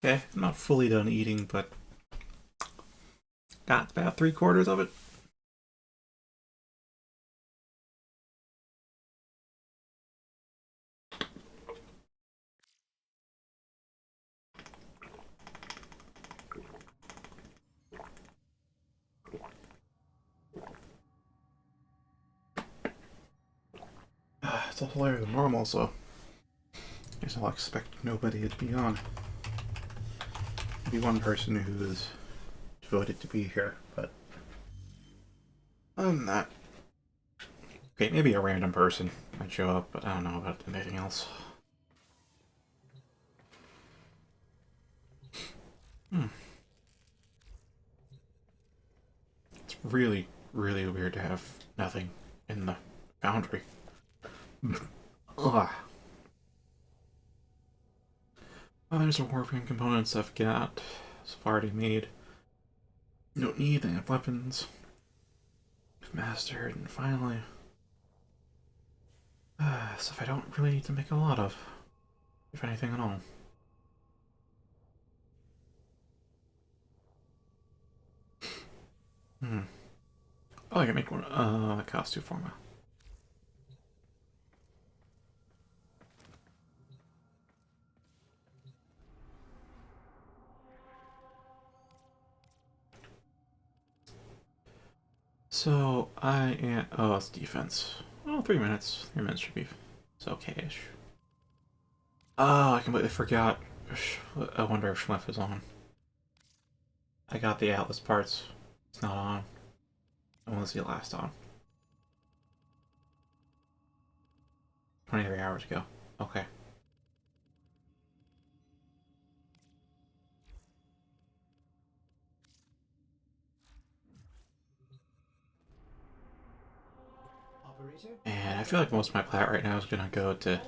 Okay, I'm not fully done eating, but got about 3/4 of it. It's a little later than normal, so I guess I'll expect nobody to be on. Maybe one person who is devoted to be here, but other than that, okay, maybe a random person might show up, but I don't know about anything else. Hmm. It's really, really weird to have nothing in the foundry. Ugh. Oh, there's a Warframe components I've got. I've already made. You don't need any weapons. Mastered, and finally, stuff I don't really need to make a lot of, if anything at all. Hmm. Oh, I can make one. Costume forma. So I am. Oh, it's defense. Oh, 3 minutes. 3 minutes should be. It's okay-ish. Oh, I completely forgot. I wonder if Schliff is on. I got the Atlas parts. It's not on. When was the last on? 23 hours ago. Okay. And I feel like most of my plat right now is gonna go to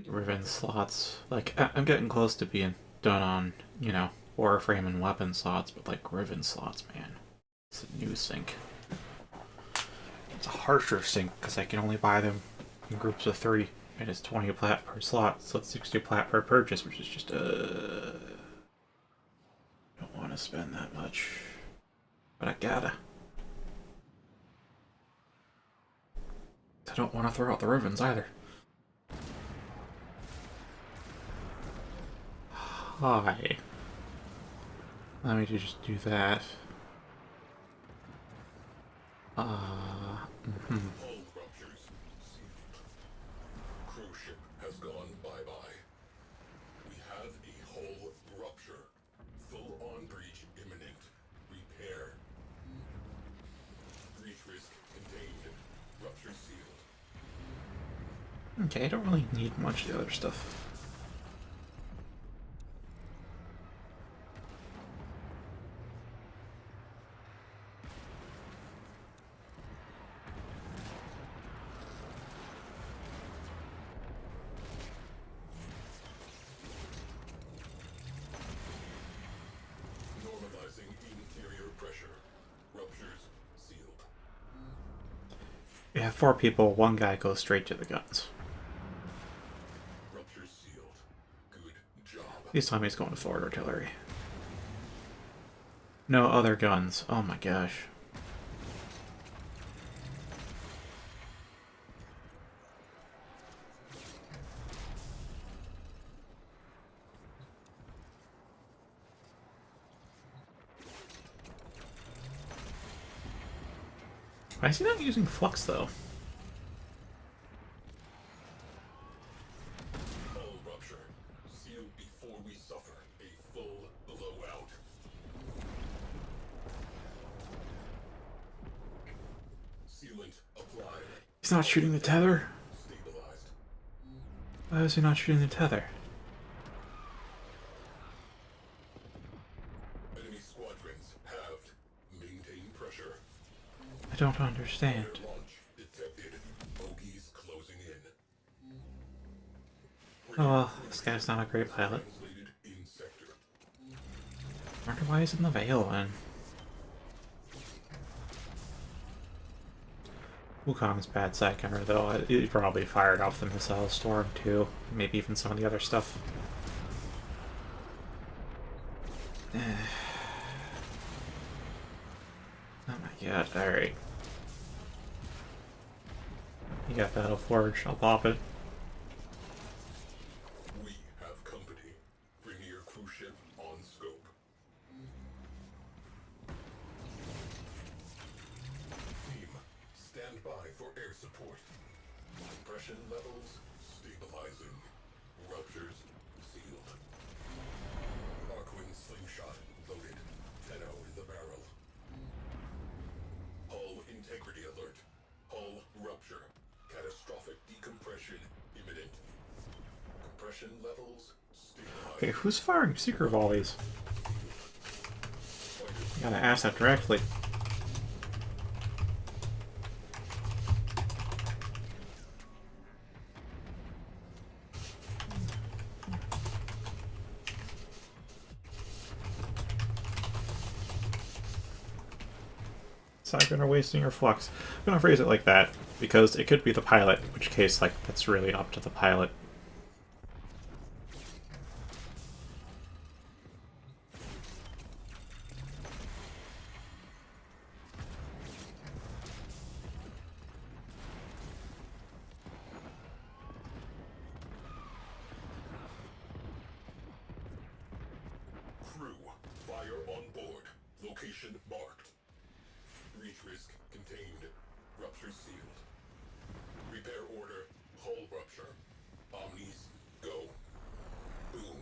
Riven slots. Like, I'm getting close to being done on, Warframe and weapon slots, but like Riven slots, man. It's a new sync. It's a harsher sync because I can only buy them in groups of 3. And it's 20 plat per slot, so it's 60 plat per purchase, which is just, don't want to spend that much. But I gotta. I don't want to throw out the Rivens either. Hi. Let me just do that. Mm-hmm. Cruise ship has gone bye-bye. We have a hull rupture. Full-on breach imminent. Repair. Breach risk contained. Rupture sealed. Okay, I don't really need much of the other stuff. Normalizing interior pressure. Ruptures sealed. We have 4 people, 1 guy goes straight to the guns. Ruptures sealed. Good job. This time he's going to forward artillery. No other guns. Oh my gosh. Why is he not using flux though? Hull rupture. Sealed before we suffer a full blowout. Sealant applied. He's not shooting the tether? Stabilized. Why is he not shooting the tether? Enemy squadrons halved. Maintain pressure. I don't understand. Launch detected. Bogies closing in. Oh well, this guy's not a great pilot. Translated in sector. I wonder why he's in the Veil then. Wukong's bad side counter though. He probably fired off the missile storm too. Maybe even some of the other stuff. god, alright. You got Battle Forge, I'll pop it. We have company. Premier cruise ship on scope. Team, stand by for air support. Compression levels stabilizing. Ruptures sealed. Arkwing slingshot loaded. 10-0 in the barrel. Hull integrity alert. Hull rupture. Catastrophic decompression imminent. Compression levels stabilized. Okay, who's firing secret volleys? You gotta ask that directly. Cyclone are wasting your flux. I'm gonna phrase it like that, because it could be the pilot, in which case, like, that's really up to the pilot. Crew, fire on board. Location marked. Breach risk contained. Rupture sealed. Repair order. Hull rupture. Omnis, go. Boom.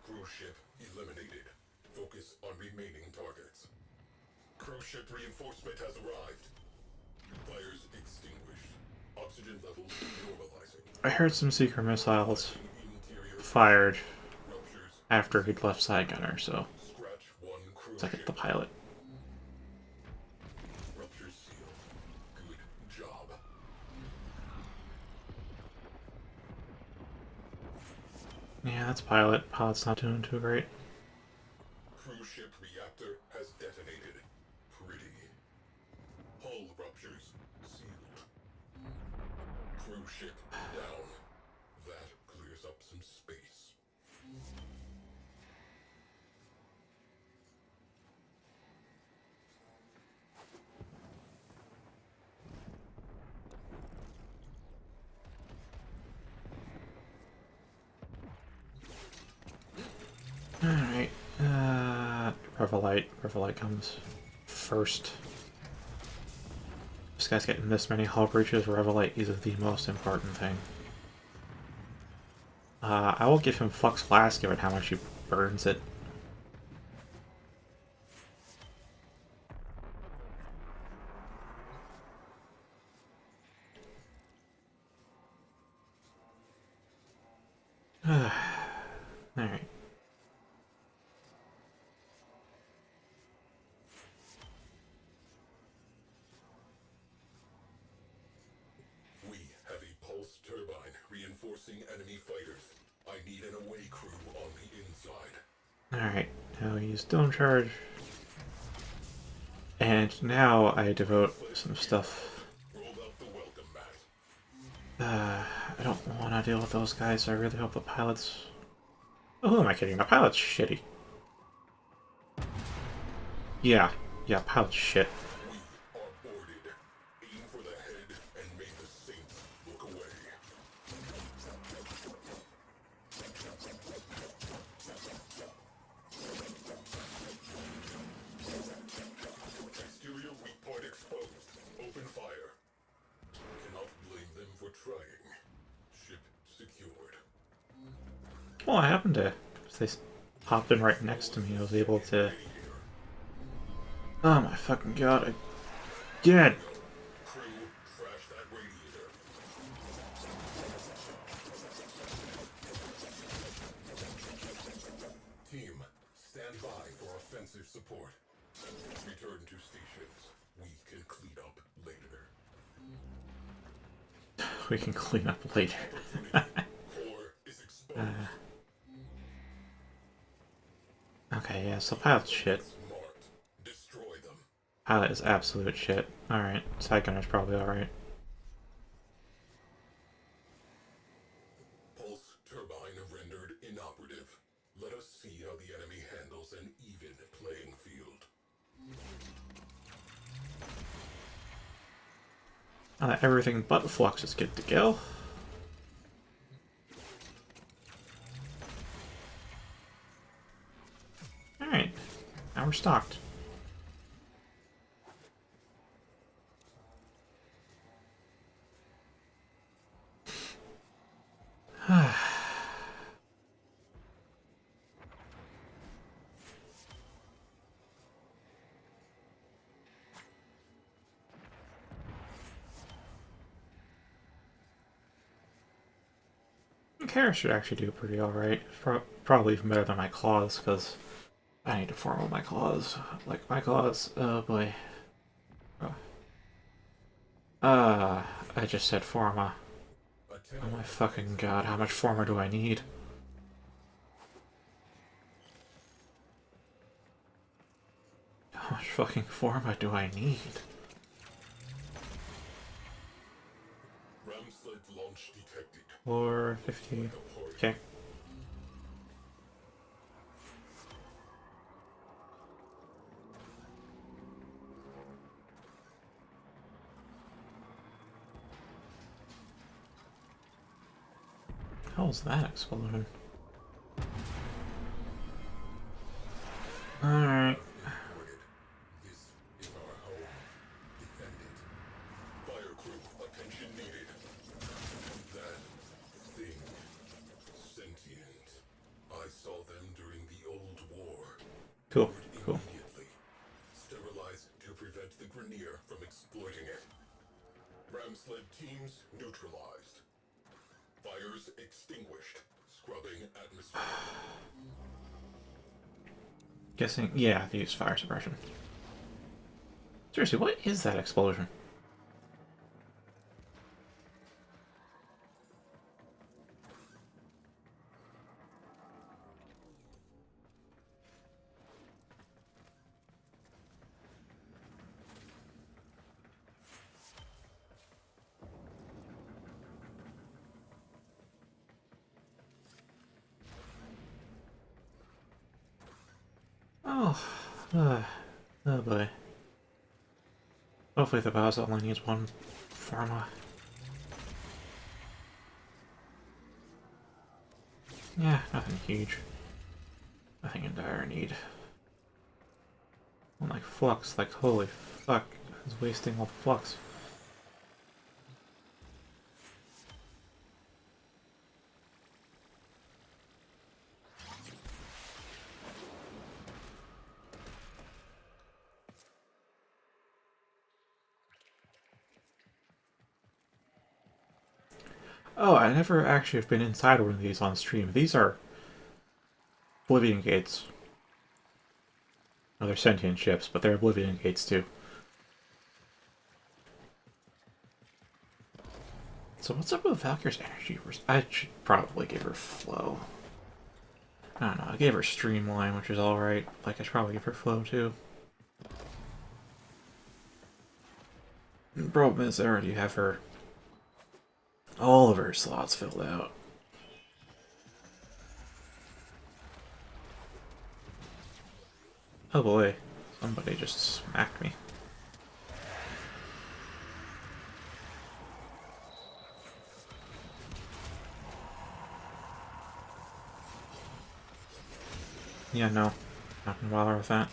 Cruise ship eliminated. Focus on remaining targets. Cruise ship reinforcement has arrived. Fires extinguished. Oxygen levels normalizing. I heard some secret missiles Interior fired ruptures. after he'd left Sidegunner, so Scratch one cruise it's like ship. the pilot. Rupture sealed. Good job. Yeah, that's pilot. Pilot's not doing too great. Cruise ship reactor has detonated. Pretty. Hull ruptures sealed. Cruise ship down. That clears up some space. Alright, Revelite comes first. This guy's getting this many hull breaches. Revelite is the most important thing. I will give him Flux Blast given how much he burns it. Alright. We have a pulse turbine reinforcing enemy fighters. I need an away crew on the inside. Alright, now use Dome Charge. And now I devote some stuff. Roll out the welcome mat. I don't want to deal with those guys. I really hope the pilot's... Oh, who am I kidding? The pilot's shitty. Yeah, pilot's shit. We are boarded. Aim for the head and make the saints look away. Exterior weak point exposed. Open fire. Cannot blame them for trying. Ship secured. What happened to... They popped in right next to me. I was able to... Oh my fucking god, again! Crew, crash that radiator. Team, stand by for offensive support. Return to stations. We can clean up later. We can clean up later. Core is exposed. Okay, yeah, so pilot's shit. Marked. Destroy them. Pilot is absolute shit. Alright, Sidegunner's probably alright. Pulse turbine rendered inoperative. Let us see how the enemy handles an even playing field. Now that everything but Flux is good to go. Alright, now we're stocked. Kara should actually do pretty alright. Probably even better than my claws, because I need to form all my claws. Like my claws, oh boy. I just said forma. Oh my fucking god, how much forma do I need? How much fucking forma do I need? Launch detected. 450. Okay. How's that explosion? Alright. This is our home. Defend it. Fire crew, attention needed. That thing. Sentient. I saw them during the old war. Cool. Cool. Immediately. Sterilize to prevent the Grenier from exploiting it. Ramsled teams neutralized. Fires extinguished. Scrubbing atmosphere. Guessing, yeah, they use fire suppression. Seriously, what is that explosion? Oh, oh boy. Hopefully the boss only needs one pharma. Yeah, nothing huge. Nothing in dire need. Well, like Flux, like holy fuck, I was wasting all the Flux. Oh, I never actually have been inside one of these on stream. These are Oblivion Gates. Oh, they're sentient ships, but they're Oblivion Gates too. So what's up with Valkyr's energy? I should probably give her flow. I don't know, I gave her streamline, which is alright. Like, I should probably give her flow too. The problem is I already have her... all of her slots filled out. Oh boy, somebody just smacked me. Yeah, no. Not gonna bother with that.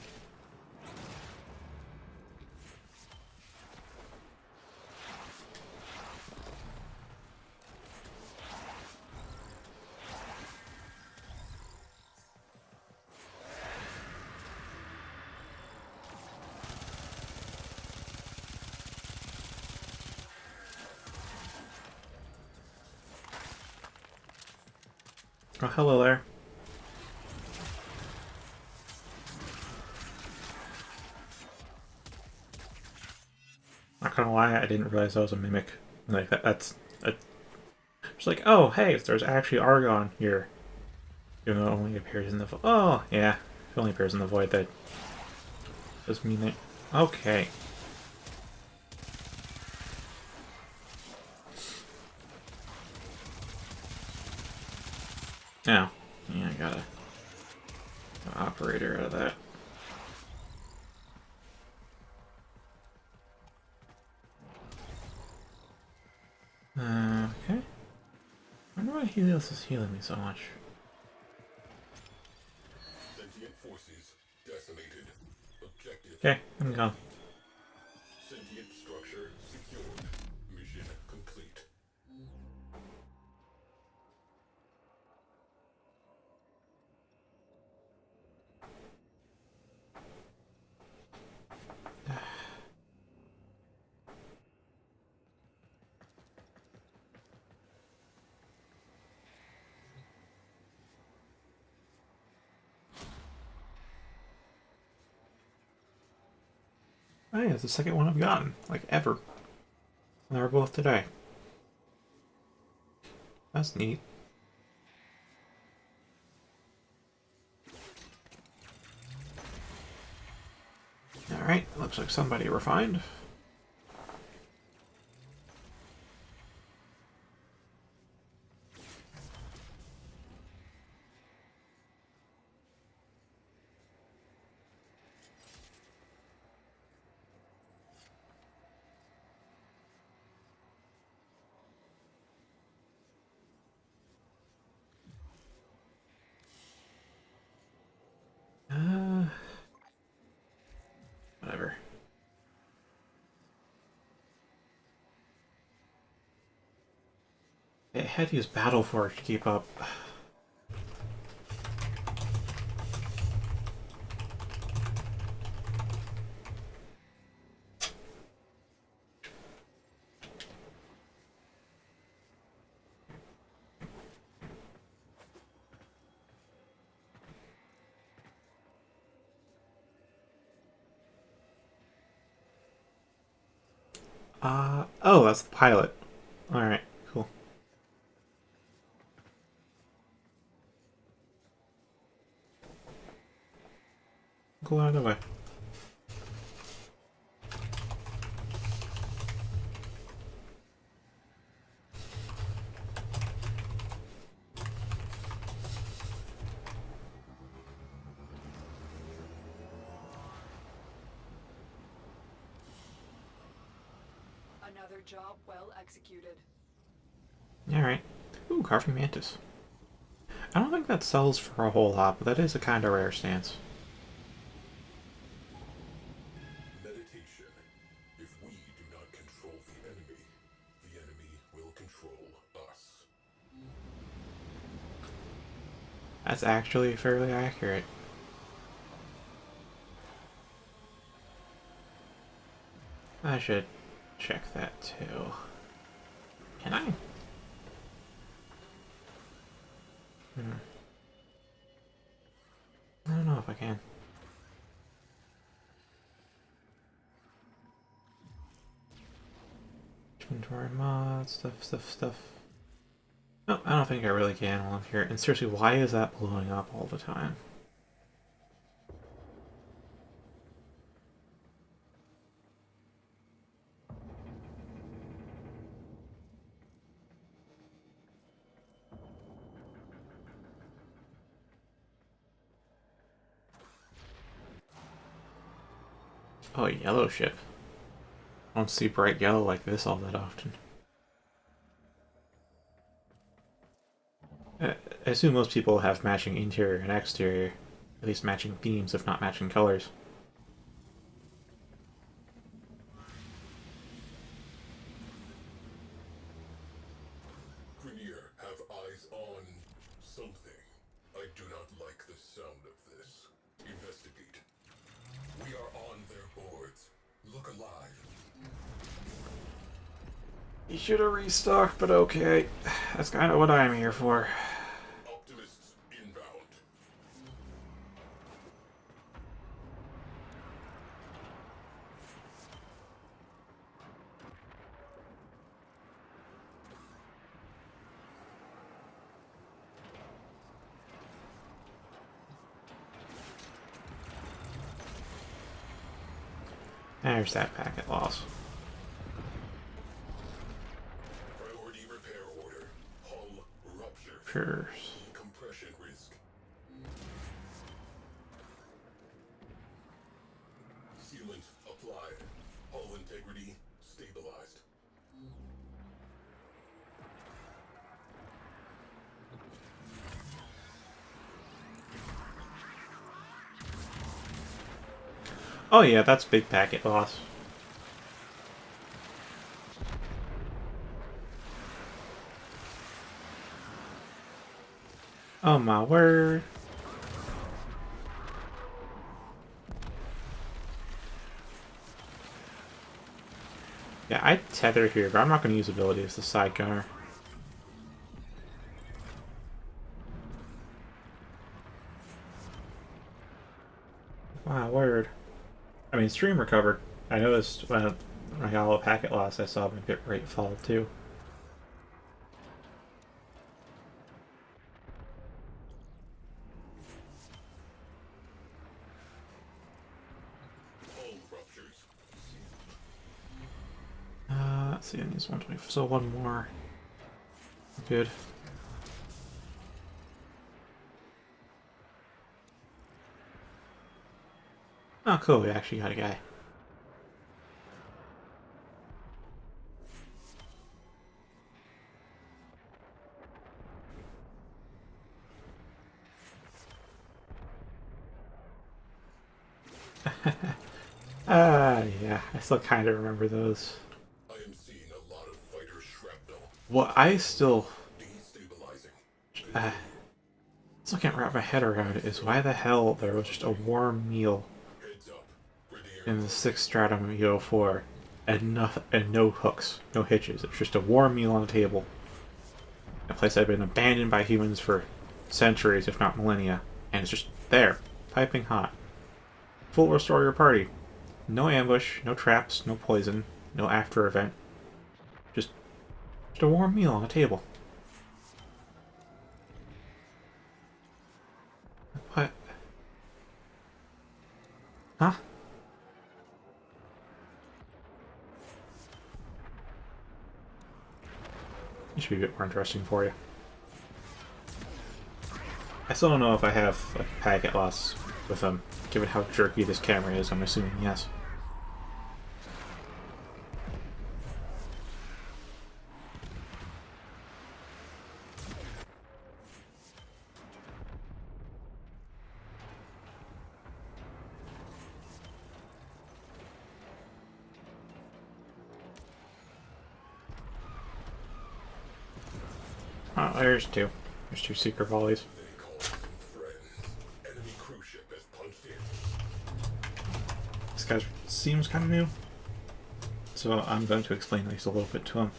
Oh, hello there. Not gonna lie, I didn't realize that was a mimic. Like, that's... It's like, oh, hey, there's actually Argon here. Even though it only appears in the... Oh, yeah. It only appears in the void, that does mean that... Okay. Now, yeah, I got an operator out of that. why Helios is healing me so much. Sentient forces decimated. Objective. Okay, I'm gone. Sentient structure secured. Mission complete. Oh yeah, it's the second one I've gotten, like ever. And they were both today. That's neat. Alright, looks like somebody refined. Whatever. I had to use Battleforge to keep up. Oh, that's the pilot. Alright, cool. Go out of the way. Another job well executed. Alright. Ooh, Carving Mantis. I don't think that sells for a whole lot, but that is a kind of rare stance. Meditation. If we do not control the enemy will control us. That's actually fairly accurate. I should check that too. Can I? I don't know if I can. Inventory mods, stuff. No, I don't think I really can while I'm here. And seriously, why is that blowing up all the time? Oh, yellow ship. I don't see bright yellow like this all that often. I assume most people have matching interior and exterior. At least matching themes, if not matching colors. Grenier, have eyes on something. I do not like the sound of this. Investigate. We are on their boards. Look alive. You should have restocked, but okay. That's kind of what I'm here for. Optimists inbound. There's that packet loss. Priority repair order. Hull rupture. Sure. Compression risk. Sealant applied. Hull integrity stabilized. Oh yeah, that's big packet loss. Oh my word. Yeah, I tether here, but I'm not going to use ability as the side gunner. Wow, word. I mean, stream recovered. I noticed when I got a little packet loss, I saw my bit rate fall too. Hull ruptures. Let's see, I need 120. So one more. Good. Oh, cool. We actually got a guy. Yeah, I still kind of remember those. I am seeing a lot of fighter shrapnel. What I still Destabilizing. still can't wrap my head around is why the hell there was just a warm meal Heads up. in the 6th stratum EO4 and no hooks, no hitches. It's just a warm meal on the table. A place that had been abandoned by humans for centuries, if not millennia, and it's just there, piping hot. Full restore your party. No ambush, no traps, no poison, no after event. Just a warm meal on the table. What? Huh? It should be a bit more interesting for you. I still don't know if I have like packet loss with them, given how jerky this camera is. I'm assuming yes. Oh, there's two. There's two secret volleys. They call them friends. Enemy cruise ship has punched in. This guy seems kind of new, so I'm going to explain at least a little bit to him.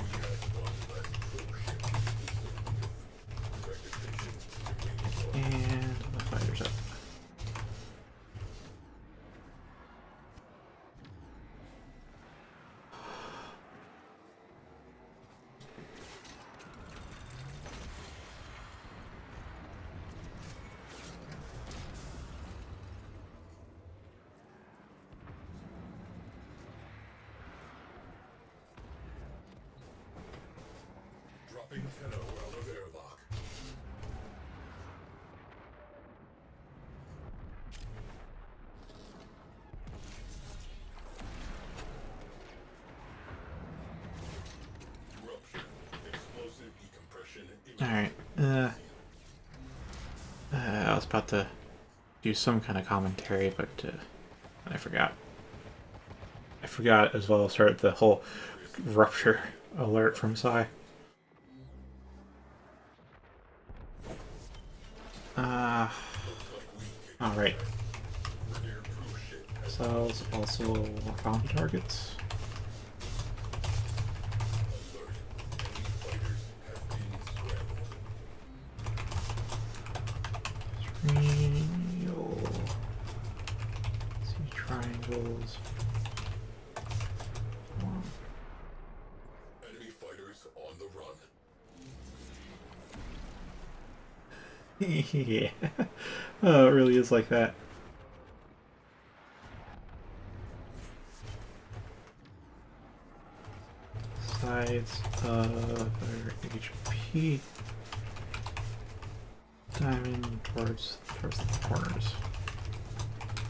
We had one less cruise ship to concern with. Reputation remaining low. And the fighter's up. Dropping 10-0 out of airlock. Rupture. Explosive decompression. Alright, I was about to do some kind of commentary, but I forgot. I forgot as well as start the whole rupture alert from Psy. Alright. Rear cruise ship has Cells also bounty targets. alert. Enemy fighters have been scrambled. Triangle. See triangles. Enemy fighters on the run. Yeah. Oh, it really is like that. Side sides of our HP. Diamond towards the corners.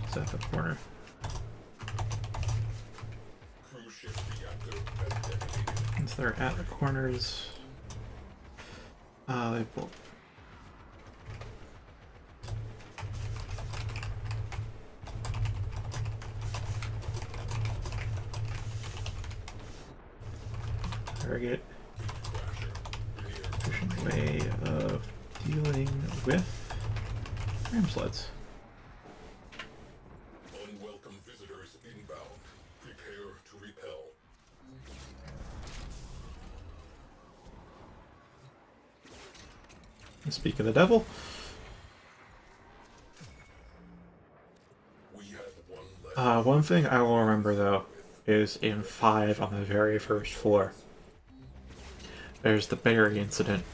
Is that the corner? Cruise ship reactor has detonated. Since they're at the corners, they pull. Target. Efficient way of dealing with ram sleds. Unwelcome visitors inbound. Prepare to repel. Speak of the devil. We have one left. One thing I will remember though is in 5 on the very first floor. There's the Barry incident.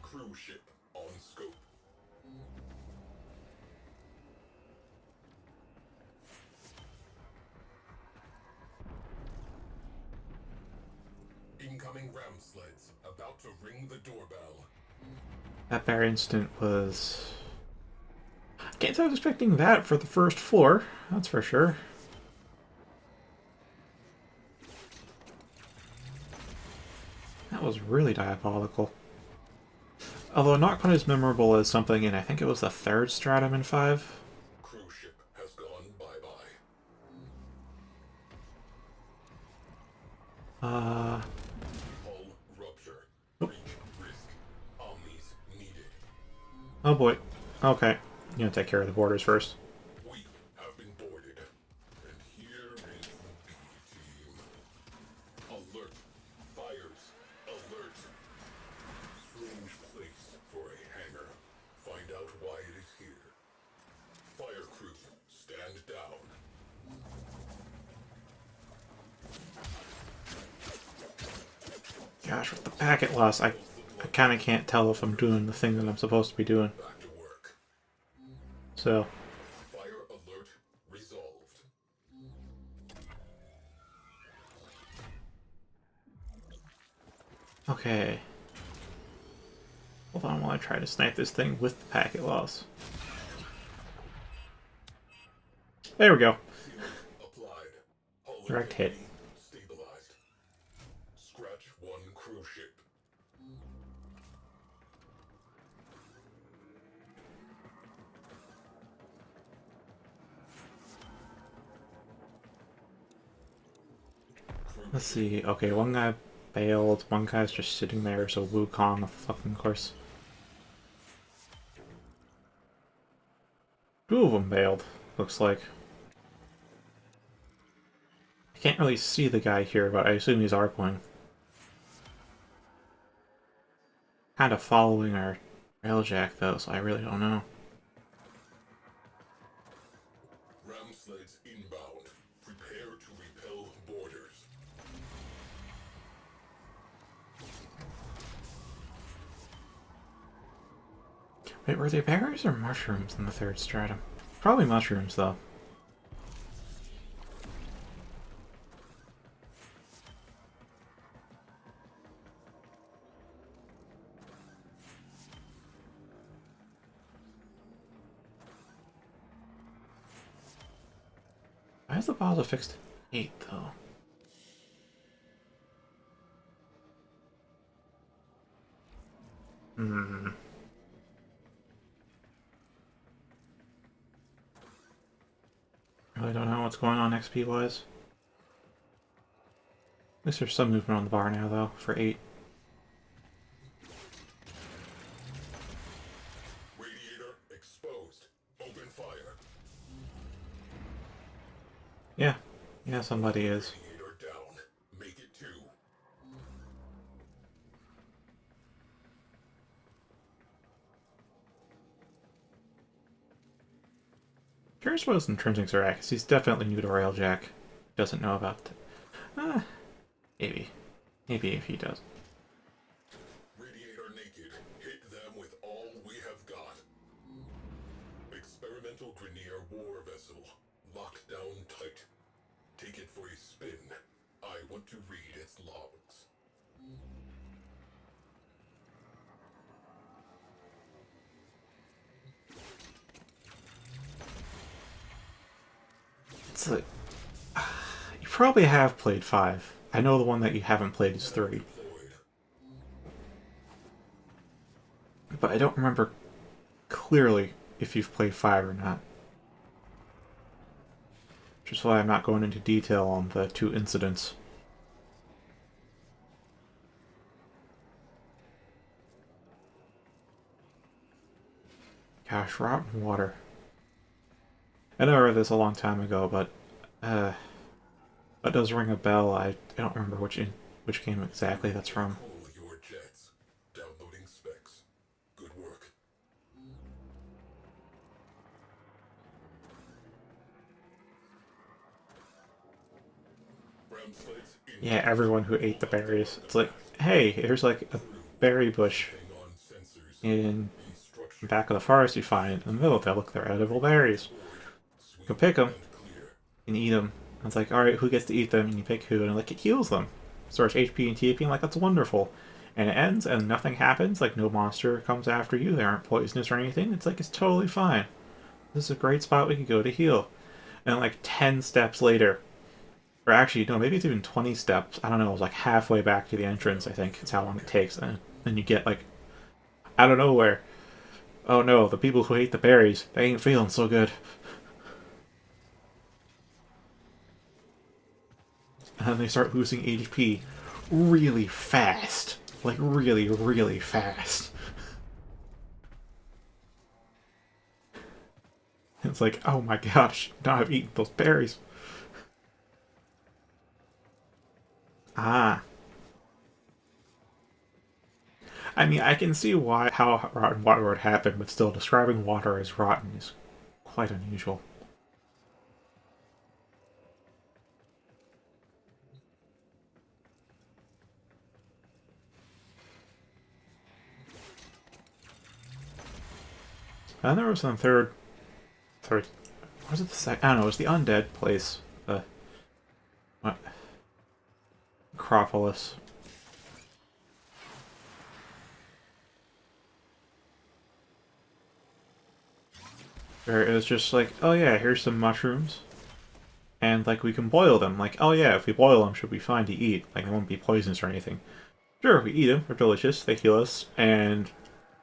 Cruise ship on scope. Incoming ram sleds about to ring the doorbell. That Barry incident was... I can't say I was expecting that for the first floor, that's for sure. That was really diabolical. Although not quite as memorable as something in, I think it was the 3rd stratum in 5. Cruise ship has gone bye-bye. Hull rupture. Breach risk. Omnis needed. Oh boy. Okay. You gotta take care of the borders first. We have been boarded. And here is the B team. Alert. Fires. Alert. Strange place for a hangar. Find out why it is here. Fire crew, stand down. Gosh, with the packet loss, I kind of can't tell if I'm doing the thing that I'm supposed to be doing. Back to work. So, Fire alert resolved. okay. Hold on while I try to snipe this thing with the packet loss. There we go. Applied. Hull Direct hit. integrity stabilized. Scratch one cruise ship. Let's see. Okay, one guy bailed. One guy's just sitting there, so Wukong, of fucking course. 2 of them bailed, looks like. I can't really see the guy here, but I assume he's Arcwing. Kind of following our railjack, though, so I really don't know. Ram sleds inbound. Prepare to repel borders. Wait, were they berries or mushrooms in the 3rd stratum? Probably mushrooms, though. Why is the bottle fixed 8, though? Hmm. Really don't know what's going on XP-wise. At least there's some movement on the bar now, though, for 8. Radiator exposed. Open fire. Yeah. Yeah, somebody is. Radiator down. Make it 2. Curious what his intrinsics are at, 'cause he's definitely new to Railjack. Doesn't know about it. Maybe. Maybe if he does. Radiator naked. Hit them with all we have got. Experimental Grineer war vessel. Locked down tight. Take it for a spin. I want to read its logs. It's like you probably have played 5. I know the one that you haven't played is 3, Deployed. but I don't remember clearly if you've played 5 or not. Which is why I'm not going into detail on the 2 incidents. Gosh, rotten water. I know I read this a long time ago, but that does ring a bell. I don't remember which game exactly that's from. Pull your jets. Downloading specs. Good work. Ram sleds in Yeah, everyone who ate the berries. It's like, hey, here's like a berry bush hang on sensors. in Be the structured. back of the forest you find in the middle. They look, they're edible berries. You can pick them And clear. and eat them. And it's like, alright, who gets to eat them? And you pick who, and like, it heals them. Stores HP and TP, and like, that's wonderful. And it ends, and nothing happens. Like, no monster comes after you. They aren't poisonous or anything. It's like, it's totally fine. This is a great spot we could go to heal. And like 10 steps later, or actually, no, maybe it's even 20 steps. I don't know. It was like halfway back to the entrance, I think. It's how long it takes. And then you get like, out of nowhere, oh no, the people who ate the berries, they ain't feeling so good. And then they start losing HP really fast. Like, really, really fast. It's like, oh my gosh, now I've eaten those berries. Ah. I mean, I can see why how rotten water would happen, but still, describing water as rotten is quite unusual. And there was some third, was it the second? I don't know. It was the undead place, the what? Acropolis. Where it was just like, oh yeah, here's some mushrooms, and like we can boil them. Like, oh yeah, if we boil them, should be fine to eat. Like they won't be poisonous or anything. Sure, we eat them. They're delicious. They heal us, and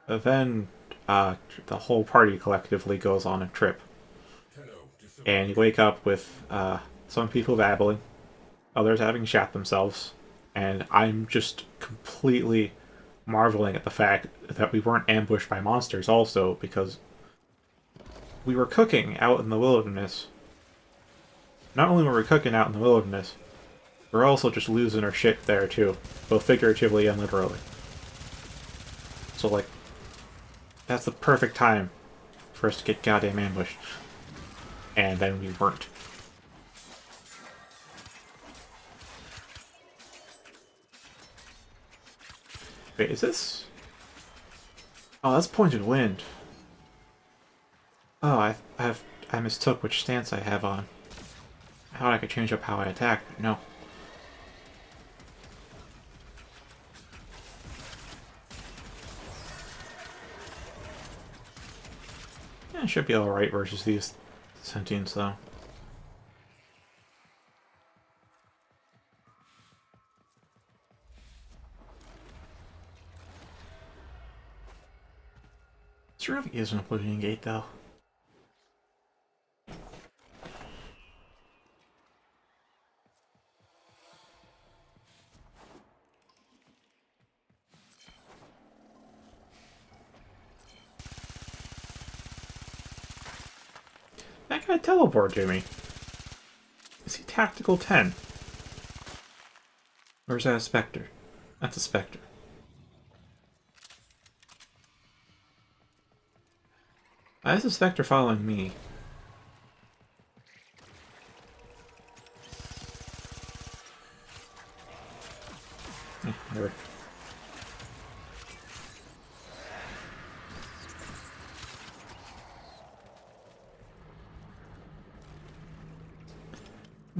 then the whole party collectively goes on a trip, 10-0. and you wake up with some people babbling, others having shat themselves, and I'm just completely marveling at the fact that we weren't ambushed by monsters also, because we were cooking out in the wilderness. Not only were we cooking out in the wilderness, we're also just losing our shit there too, both figuratively and literally. So like, that's the perfect time for us to get goddamn ambushed. And then we weren't. Wait, is this? Oh, that's pointed wind. Oh, I mistook which stance I have on. I thought I could change up how I attack, but no. Yeah, it should be alright versus these sentients, though. This really is an Oblivion Gate, though. That guy teleported to me. Is he Tactical 10? Or is that a Spectre? That's a Spectre. Why is the Spectre following me? Whatever.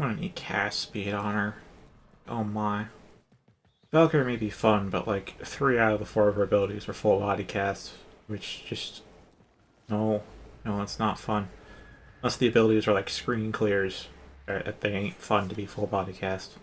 I'm gonna need cast speed on her. Oh my. Valkyrie may be fun, but like 3 out of the 4 of her abilities are full body cast, which just no, no, it's not fun. Unless the abilities are like screen clears, they ain't fun to be full body cast.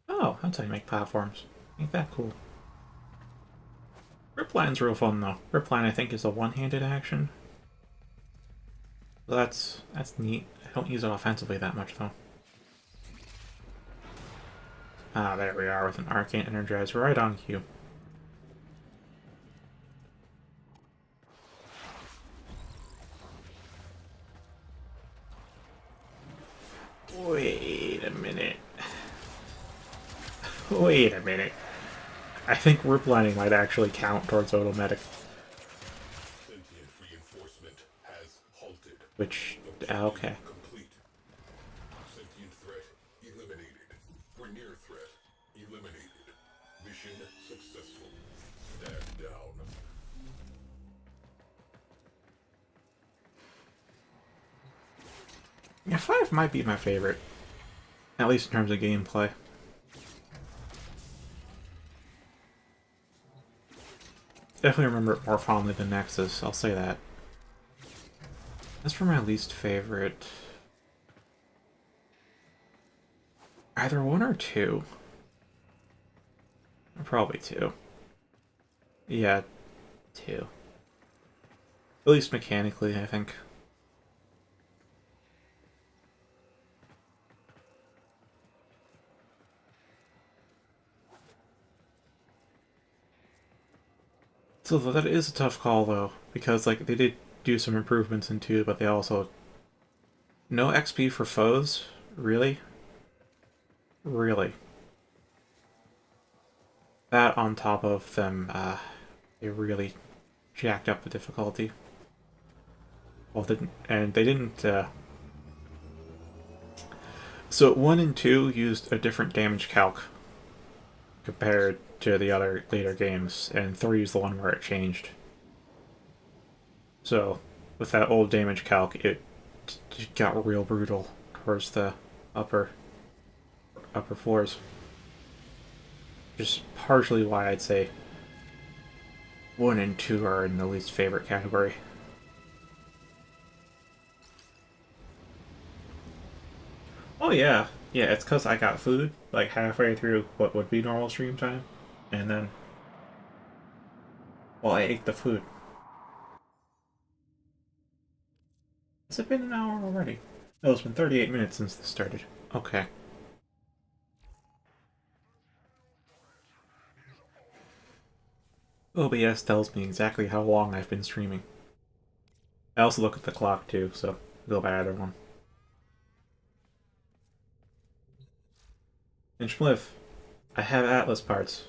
Oh, that's how you make platforms. Ain't that cool? Ripline's real fun though. Ripline I think is a one-handed action. So that's neat. I don't use it offensively that much though. Ah, there we are with an Arcane Energize right on cue. Wait a minute. Wait a minute. I think riplining might actually count towards automatic. Sentient reinforcement has halted. Which, Objective okay. complete. Sentient threat eliminated. Near threat eliminated. Mission successful. Stand down. Yeah, 5 might be my favorite. At least in terms of gameplay. Definitely remember it more fondly than Nexus, I'll say that. As for my least favorite... either 1 or 2. Probably 2. Yeah, 2. At least mechanically, I think. So that is a tough call, though, because like they did do some improvements in 2, but they also... No XP for foes? Really? Really? That on top of them, they really jacked up the difficulty. Well, they didn't, So 1 and 2 used a different damage calc compared to the other later games, and 3 is the one where it changed. So, with that old damage calc, it got real brutal towards the upper floors. Just partially why I'd say 1 and 2 are in the least favorite category. Oh yeah, yeah, it's because I got food like halfway through what would be normal stream time, and then, well, I ate the food. Has it been an hour already? No, it's been 38 minutes since this started. Okay. OBS tells me exactly how long I've been streaming. I also look at the clock too, so go by either one. And Schliff, I have Atlas parts.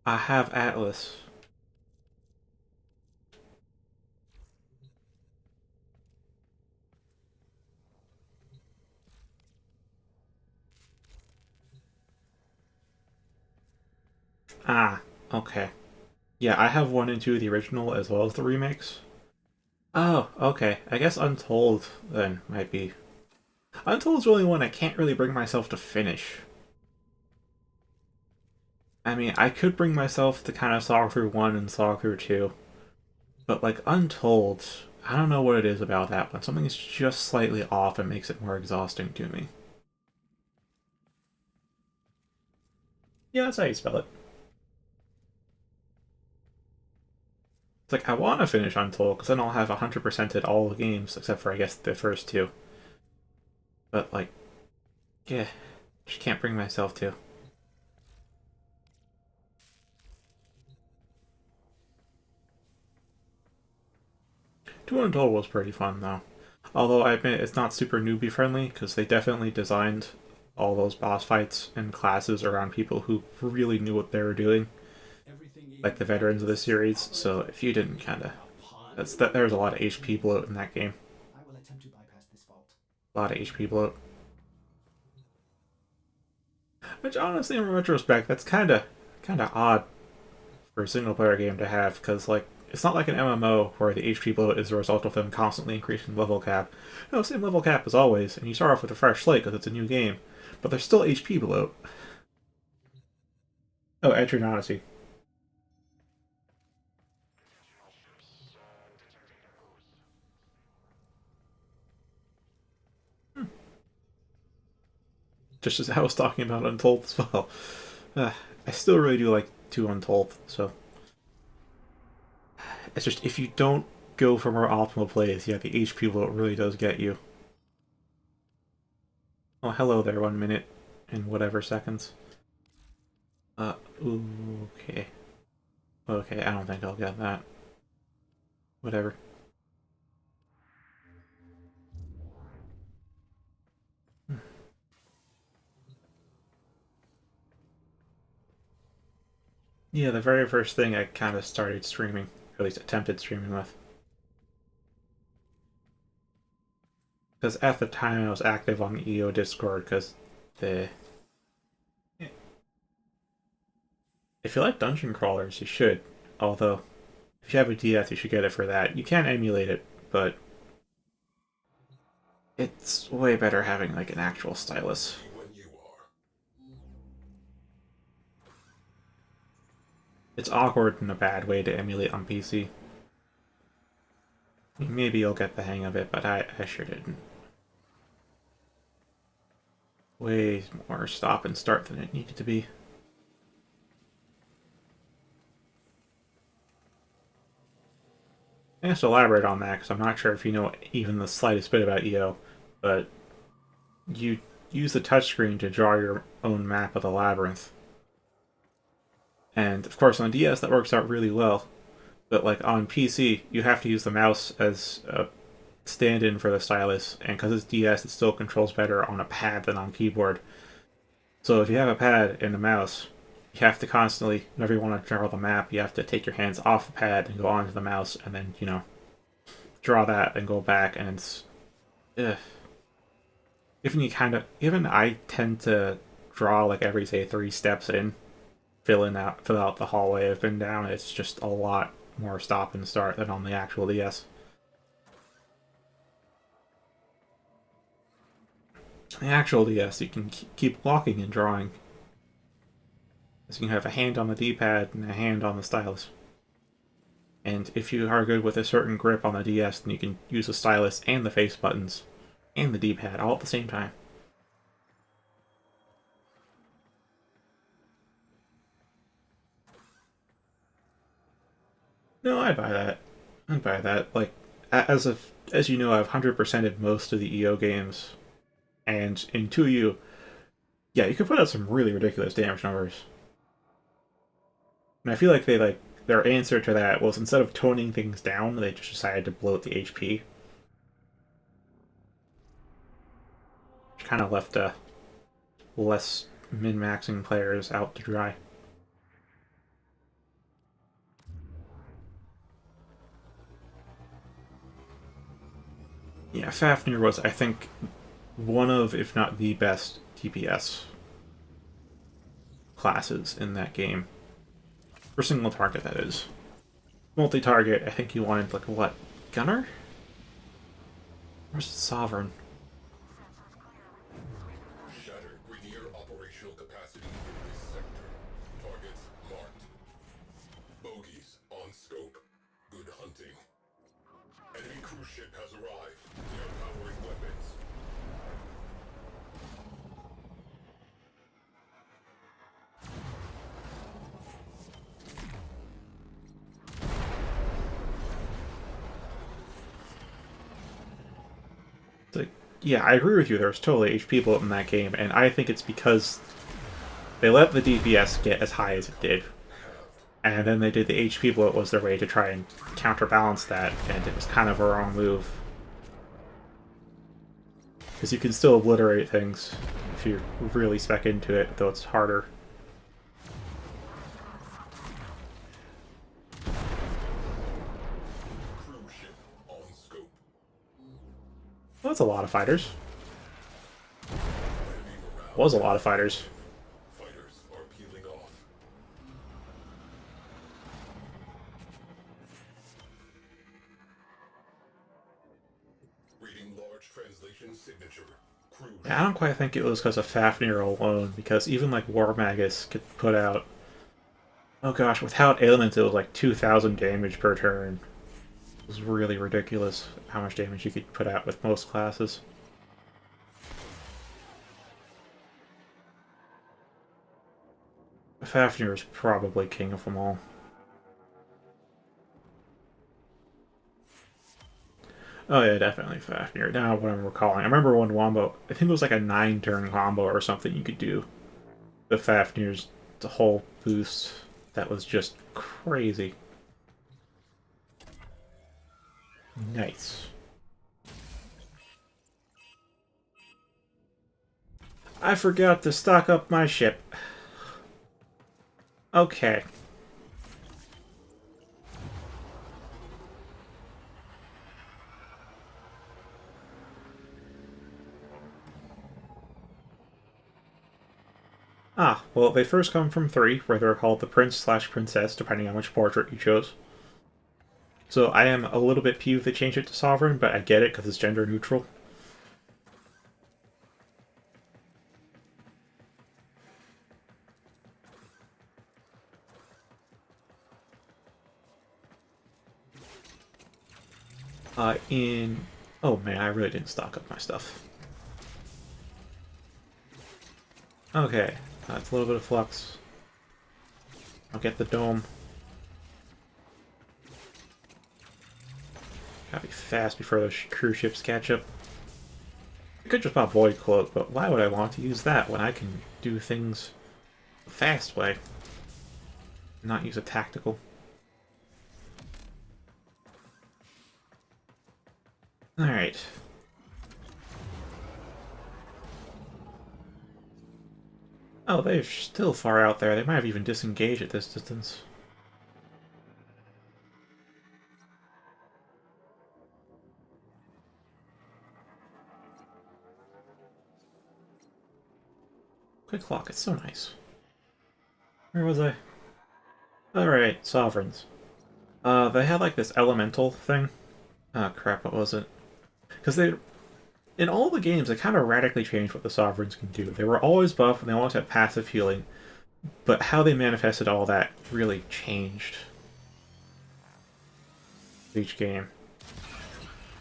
I have Atlas. Ah, okay. Yeah, I have 1 and 2 of the original as well as the remakes. Oh, okay. I guess Untold then might be. Untold's the only one I can't really bring myself to finish. I mean, I could bring myself to kind of saw through 1 and saw through 2. But like Untold, I don't know what it is about that one. Something is just slightly off and makes it more exhausting to me. Yeah, that's how you spell it. It's like, I want to finish Untold, because then I'll have 100%ed all the games, except for, I guess, the first 2. But, like, yeah, just can't bring myself to. Two Untold was pretty fun, though. Although I admit it's not super newbie friendly, because they definitely designed all those boss fights and classes around people who really knew what they were doing, like the veterans of the series. So if you didn't there's a lot of HP bloat in that game. I will attempt to bypass this vault. A lot of HP bloat. Which honestly, in retrospect, that's kind of odd for a single player game to have, because like it's not like an MMO where the HP bloat is the result of them constantly increasing level cap. No, same level cap as always, and you start off with a fresh slate because it's a new game, but there's still HP bloat. Oh, Etrian Odyssey. Just as I was talking about Untold as well. I still really do like 2 Untold, so it's just if you don't go for more optimal plays, yeah, the HP bloat really does get you. Oh, hello there, 1 minute and whatever seconds. Ooh, okay. Okay, I don't think I'll get that. Whatever. Yeah, the very first thing I kind of started streaming, or at least attempted streaming with. Because at the time I was active on the EO Discord, because the... If you like dungeon crawlers, you should. Although, if you have a DS, you should get it for that. You can emulate it, but it's way better having like an actual stylus. When you are. It's awkward in a bad way to emulate on PC. Maybe you'll get the hang of it, but I sure didn't. Way more stop and start than it needed to be. I have to elaborate on that because I'm not sure if you know even the slightest bit about EO, but you use the touchscreen to draw your own map of the labyrinth. And of course on DS that works out really well, but like on PC you have to use the mouse as a stand-in for the stylus, and because it's DS it still controls better on a pad than on keyboard. So if you have a pad and a mouse, you have to constantly, whenever you want to draw the map, you have to take your hands off the pad and go onto the mouse, and then, you know, draw that and go back, and it's... Ugh. Even I tend to draw, like, every, say, 3 steps in, fill out the hallway I've been down. It's just a lot more stop and start than on the actual DS. On the actual DS, you can keep walking and drawing. So you can have a hand on the D-pad and a hand on the stylus. And if you are good with a certain grip on the DS, then you can use the stylus and the face buttons and the D-pad all at the same time. No, I'd buy that. I'd buy that. Like, as you know, I've 100%ed most of the EO games, and in 2U, yeah, you could put out some really ridiculous damage numbers. And I feel like their answer to that was, instead of toning things down, they just decided to bloat the HP. Which kind of left less min-maxing players out to dry. Yeah, Fafnir was, I think, one of, if not the best, DPS classes in that game. For single target, that is. Multi-target, I think you wanted, like, what? Gunner? Where's Sovereign? Shattered Grenier operational capacity in this sector. Targets marked. Bogies on scope. Good hunting. Enemy cruise ship has arrived. They are powering weapons. Like, yeah, I agree with you. There's totally HP bloat in that game, and I think it's because they let the DPS get as high as it did, and then they did the HP bloat was their way to try and counterbalance that, and it was kind of a wrong move. Because you can still obliterate things if you really spec into it, though it's harder. Cruise ship on scope. Well, that's a lot of fighters. Enemy morale. Was a lot of fighters. Fighters are peeling off. Reading large translation signature. Cruise. I don't quite think it was because of Fafnir alone, because even like War Magus could put out, oh gosh, without ailments it was like 2,000 damage per turn. It was really ridiculous how much damage you could put out with most classes. Fafnir is probably king of them all. Oh yeah, definitely Fafnir. Now what I'm recalling. I remember one wombo, I think it was like a 9-turn combo or something you could do. The Fafnir's the whole boost. That was just crazy. Nice. I forgot to stock up my ship. Okay. Ah, well, they first come from 3, where they're called the Prince/Princess, depending on which portrait you chose. So I am a little bit peeved they changed it to Sovereign, but I get it because it's gender neutral. Oh man, I really didn't stock up my stuff. Okay, that's a little bit of flux. I'll get the dome. Gotta be fast before those cruise ships catch up. I could just pop Void Cloak, but why would I want to use that when I can do things the fast way? Not use a tactical. Alright. Oh, they're still far out there. They might have even disengaged at this distance. Quick clock, it's so nice. Where was I? Alright, Sovereigns. They had like this elemental thing. Oh crap, what was it? Because they, in all the games, they kind of radically changed what the Sovereigns can do. They were always buff and they always had passive healing, but how they manifested all that really changed each game.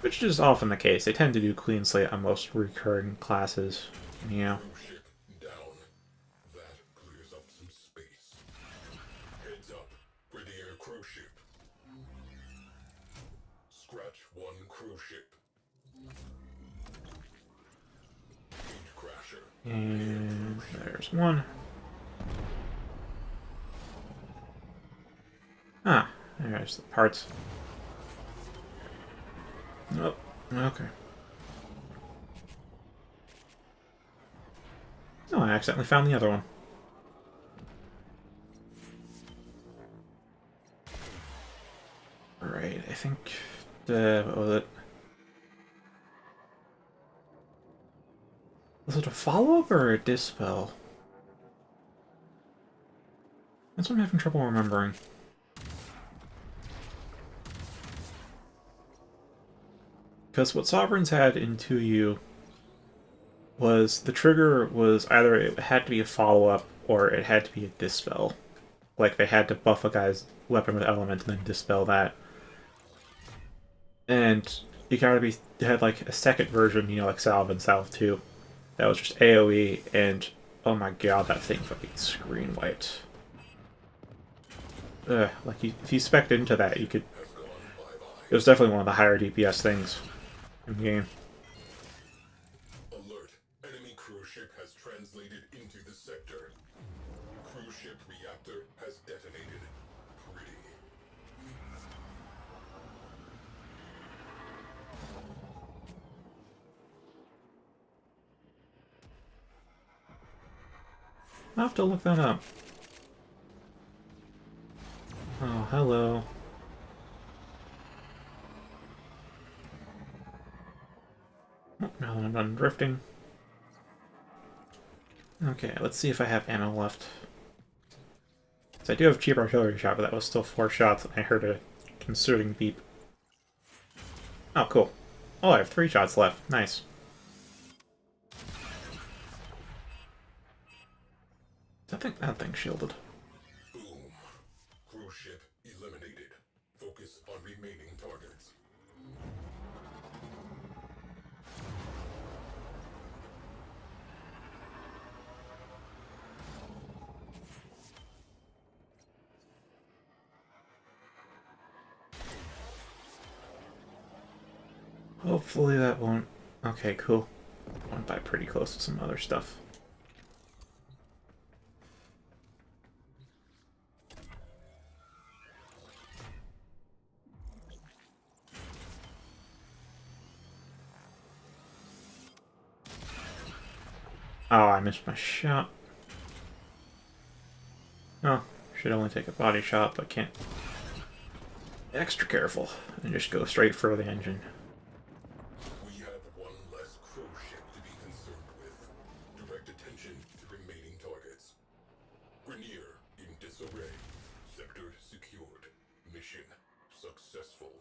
Which is often the case. They tend to do clean slate on most recurring classes. Yeah. Cruise ship down. That clears up some space. Heads up. Brigadier cruise ship. Scratch one cruise ship. Gate crasher. And there's one. Ah, there's the parts. Oh, okay. Oh, I accidentally found the other one. Alright, I think... what was it? Was it a follow-up or a dispel? That's what I'm having trouble remembering. Because what Sovereigns had in 2U was the trigger was either it had to be a follow-up or it had to be a dispel. Like they had to buff a guy's weapon with element and then dispel that. And you had like a second version, you know, like Salve and Salve 2. That was just AoE, and oh my god, that thing fucking screen wiped. Like if you spec'd into that, you could. It was definitely one of the higher DPS things in the game. Alert. Enemy cruise ship has translated into the sector. Cruise ship reactor has detonated. Pretty. I'll have to look that up. Oh, hello. Oh, now that I'm done drifting. Okay, let's see if I have ammo left. So I do have cheap artillery shot, but that was still 4 shots, and I heard a concerning beep. Oh, cool. Oh, I have 3 shots left. Nice. I think that thing's shielded. Boom. Cruise ship eliminated. Focus on remaining targets. Hopefully that won't... Okay, cool. Went by pretty close to some other stuff. Oh, I missed my shot. Oh, should only take a body shot, but can't. Extra careful and just go straight for the engine. We have one less cruise ship to be concerned with. Direct attention to remaining targets. Grenier in disarray. Sector secured. Mission successful.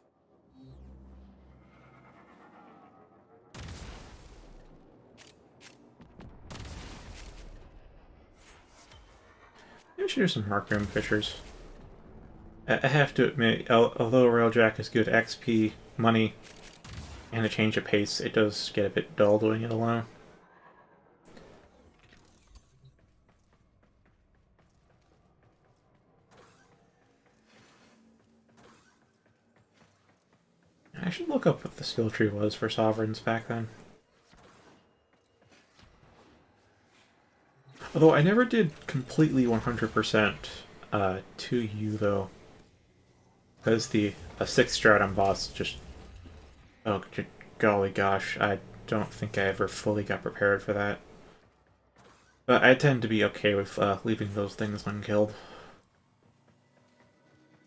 Maybe I should do some markroom pictures. I have to admit, although Railjack is good XP, money, and a change of pace, it does get a bit dull doing it alone. I should look up what the skill tree was for Sovereigns back then. Although I never did completely 100% 2U though. Because the 6th Stratum boss just... Oh, golly gosh, I don't think I ever fully got prepared for that. But I tend to be okay with leaving those things unkilled.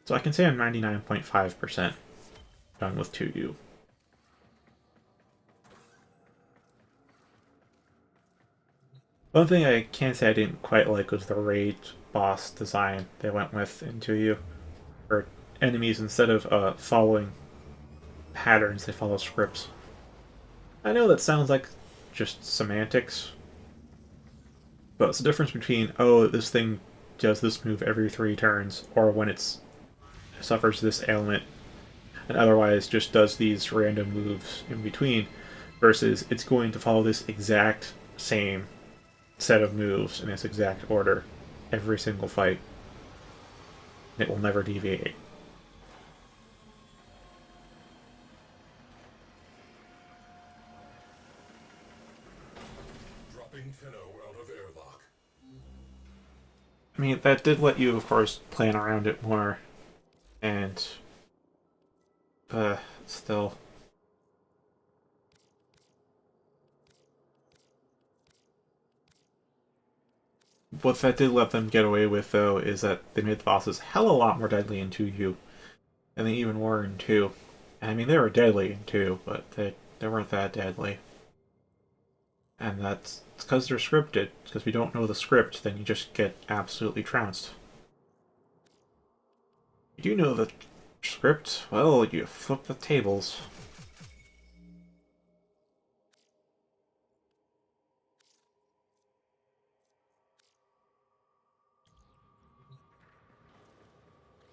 So I can say I'm 99.5% done with 2U. One thing I can say I didn't quite like was the raid boss design they went with in 2U. For enemies, instead of following patterns, they follow scripts. I know that sounds like just semantics, but it's the difference between, oh, this thing does this move every 3 turns, or when it suffers this ailment, and otherwise just does these random moves in between, versus it's going to follow this exact same set of moves in this exact order every single fight. It will never deviate. Dropping Tenno out of airlock. I mean, that did let you, of course, plan around it more, and still. What that did let them get away with, though, is that they made the bosses hell a lot more deadly in 2U than they even were in 2. And I mean, they were deadly in 2, but they weren't that deadly. And that's because they're scripted. Because if you don't know the script, then you just get absolutely trounced. If you do know the script, well, you flip the tables.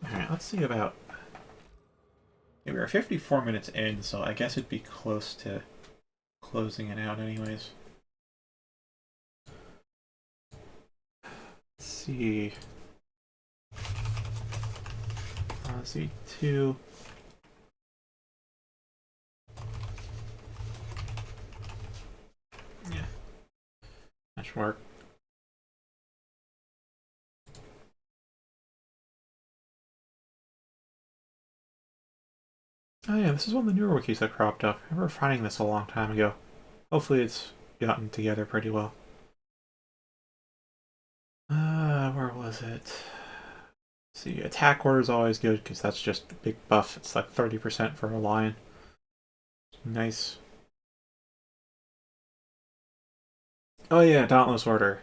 Alright, let's see about... Yeah, we're 54 minutes in, so I guess it'd be close to closing it out anyways. Let's see... Z2... Yeah. That should work. Oh yeah, this is one of the newer wikis that cropped up. I remember finding this a long time ago. Hopefully it's gotten together pretty well. Where was it? See, attack order is always good because that's just a big buff. It's like 30% for a lion. Nice. Oh yeah, Dauntless Order.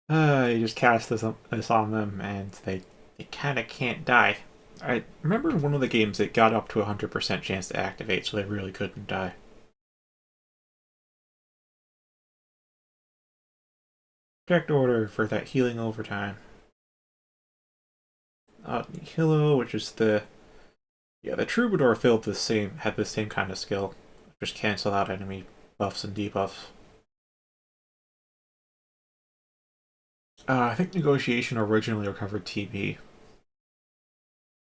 You just cast this on them and they kind of can't die. I remember in one of the games it got up to a 100% chance to activate, so they really couldn't die. Protect Order for that healing overtime. Hilo, which is the Troubadour had the same kind of skill. Just cancel out enemy buffs and debuffs. I think Negotiation originally recovered TB.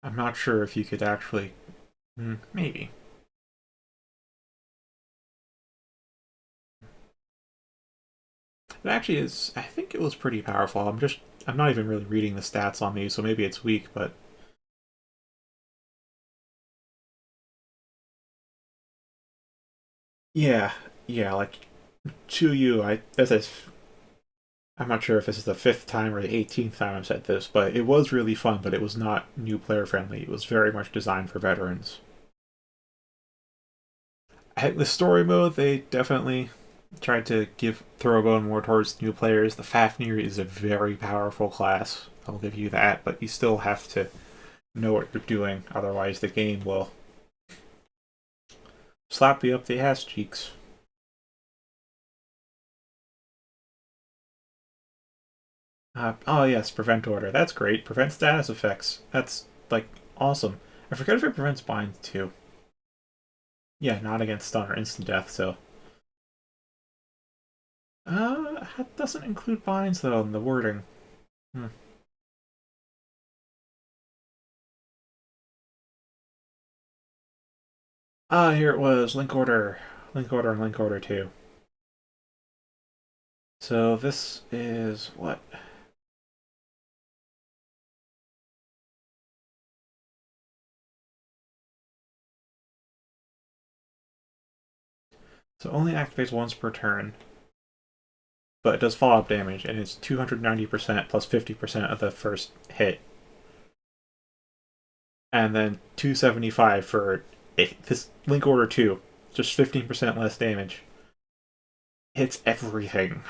I'm not sure if you could actually. Maybe. It actually is. I think it was pretty powerful. I'm not even really reading the stats on these, so maybe it's weak, but. Yeah, yeah, like to you, I'm not sure if this is the fifth time or the 18th time I've said this, but it was really fun, but it was not new player friendly. It was very much designed for veterans. The story mode, they definitely tried to give Throwbone more towards new players. The Fafnir is a very powerful class. I'll give you that, but you still have to know what you're doing, otherwise the game will slap you up the ass cheeks. Oh yes, prevent order. That's great. Prevent status effects. That's like awesome. I forget if it prevents binds too. Yeah, not against stun or instant death. So, that doesn't include binds though in the wording. Hmm. Here it was. Link order, and link order two. So this is what? So only activates once per turn, but it does follow-up damage, and it's 290% plus 50% of the first hit, and then 275 for this link order two, just 15% less damage. Hits everything.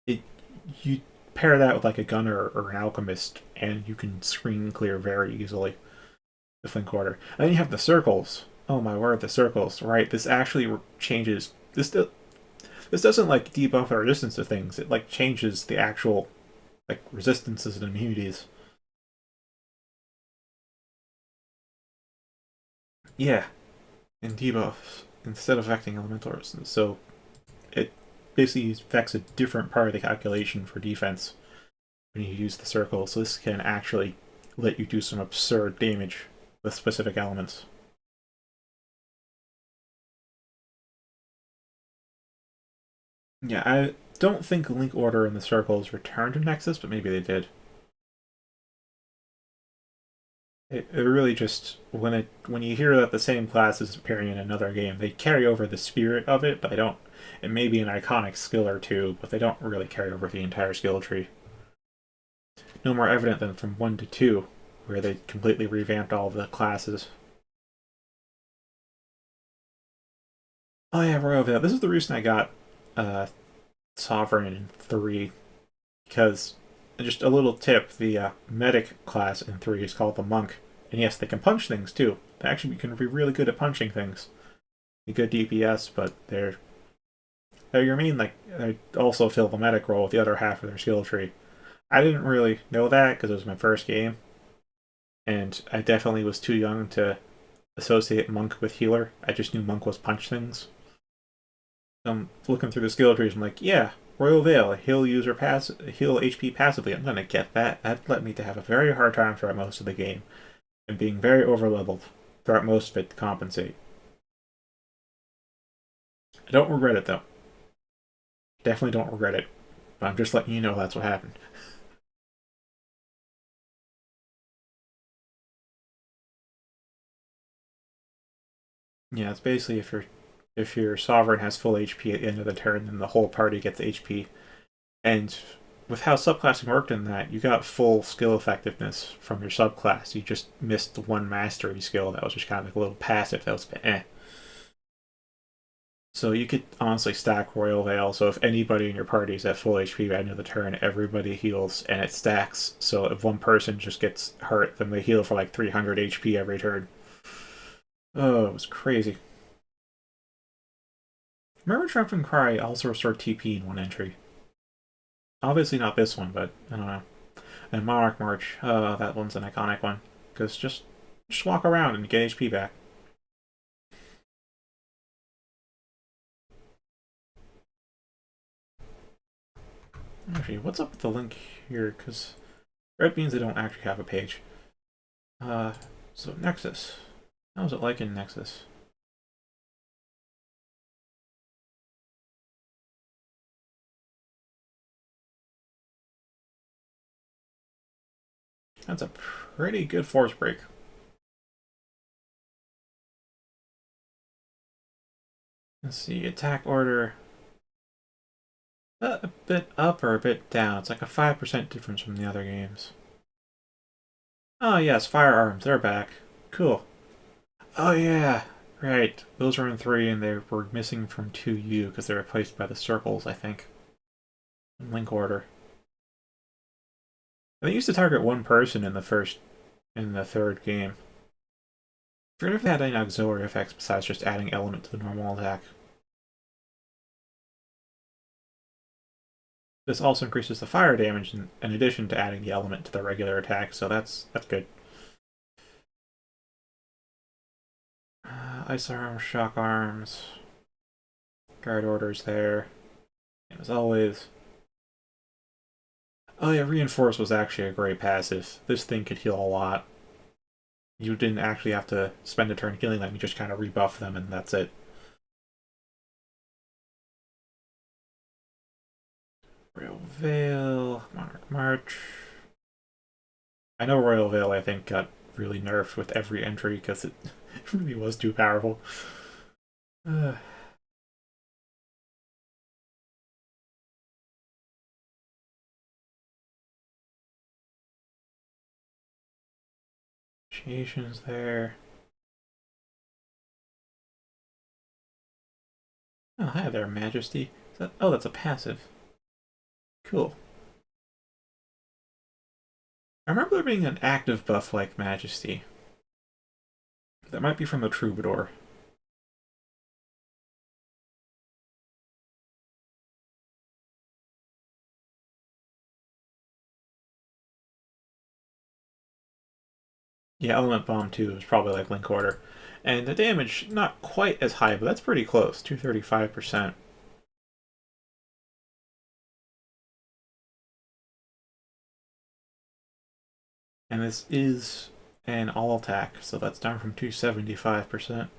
It you pair that with like a gunner or an alchemist, and you can screen clear very easily the link order. And then you have the circles. Oh my word, the circles! Right, this actually changes. This doesn't like debuff or resistance to things. It like changes the actual like resistances and immunities. Yeah, and debuffs instead of affecting elemental resistance. So it basically affects a different part of the calculation for defense when you use the circle. So this can actually let you do some absurd damage with specific elements. Yeah, I don't think Link Order and the circles returned to Nexus, but maybe they did. It really just when you hear that the same class is appearing in another game, they carry over the spirit of it, but they don't. It may be an iconic skill or two, but they don't really carry over the entire skill tree. No more evident than from 1 to 2, where they completely revamped all of the classes. Oh yeah, Royal Veil. This is the reason I got uh, Sovereign in 3, because just a little tip: the medic class in 3 is called the Monk, and yes, they can punch things too. They actually can be really good at punching things. A good DPS, but they're your main like they also fill the medic role with the other half of their skill tree. I didn't really know that because it was my first game, and I definitely was too young to associate Monk with healer. I just knew Monk was punch things. I'm looking through the skill trees. I'm like, yeah, Royal Veil, heal HP passively. I'm gonna get that. That led me to have a very hard time throughout most of the game, and being very overleveled throughout most of it to compensate. I don't regret it though. Definitely don't regret it. But I'm just letting you know that's what happened. Yeah, it's basically if your sovereign has full HP at the end of the turn, then the whole party gets HP. And with how subclassing worked in that, you got full skill effectiveness from your subclass. You just missed the one mastery skill that was just kind of like a little passive that was eh. So you could honestly stack Royal Veil, so if anybody in your party is at full HP by the end of the turn, everybody heals, and it stacks. So if one person just gets hurt, then they heal for like 300 HP every turn. Oh, it was crazy. Remember Trump and Cry also restored TP in one entry. Obviously not this one, but I don't know. And Monarch March, that one's an iconic one. Because just walk around and get HP back. Actually, what's up with the link here? Because red means they don't actually have a page. So Nexus. How was it like in Nexus? That's a pretty good force break. Let's see, attack order. A bit up or a bit down. It's like a 5% difference from the other games. Oh yes, firearms, they're back. Cool. Oh yeah, right. Those were in 3 and they were missing from 2U because they're replaced by the circles, I think. In link order. And they used to target one person in the third game. I forget if they had any auxiliary effects besides just adding element to the normal attack. This also increases the fire damage in addition to adding the element to the regular attack, so that's good. Ice arms, shock arms, guard orders there. As always. Oh yeah, reinforce was actually a great passive. This thing could heal a lot. You didn't actually have to spend a turn healing them, you just kind of rebuff them and that's it. Royal Veil, Monarch March. I know Royal Veil, I think, got really nerfed with every entry because it really was too powerful. Negotiations there. Oh, hi there, Majesty. Oh, that's a passive. Cool. I remember there being an active buff like Majesty. That might be from the Troubadour. Yeah, Element Bomb 2 is probably like Link Order. And the damage, not quite as high, but that's pretty close, 235%. And this is an all attack, so that's down from 275%.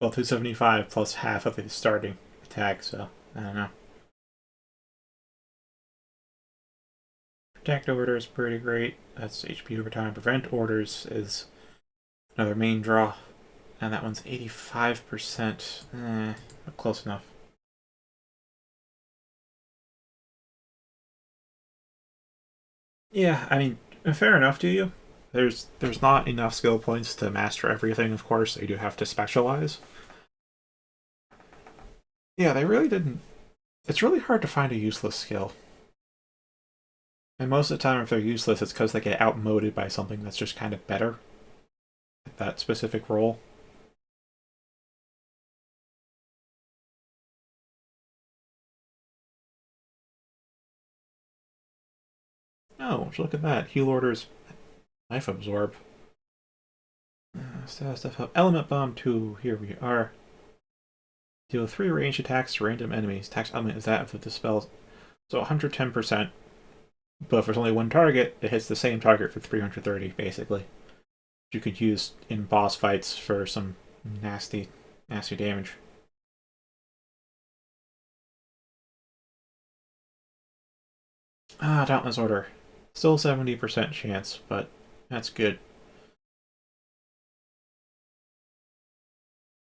Well, 275 plus half of the starting attack, so I don't know. Protect orders pretty great. That's HP over time. Prevent orders is another main draw. And that one's 85%. Close enough. Yeah, I mean, fair enough to you. There's not enough skill points to master everything, of course, so you do have to specialize. Yeah, they really didn't. It's really hard to find a useless skill. And most of the time, if they're useless, it's because they get outmoded by something that's just kind of better at that specific role. Oh, look at that. Heal orders, life absorb. Stuff up. Element Bomb 2, here we are. Deal 3 ranged attacks to random enemies. Attack's element is that of the dispels. So 110%. But if there's only one target, it hits the same target for 330, basically. You could use in boss fights for some nasty damage. Dauntless Order. Still 70% chance, but that's good.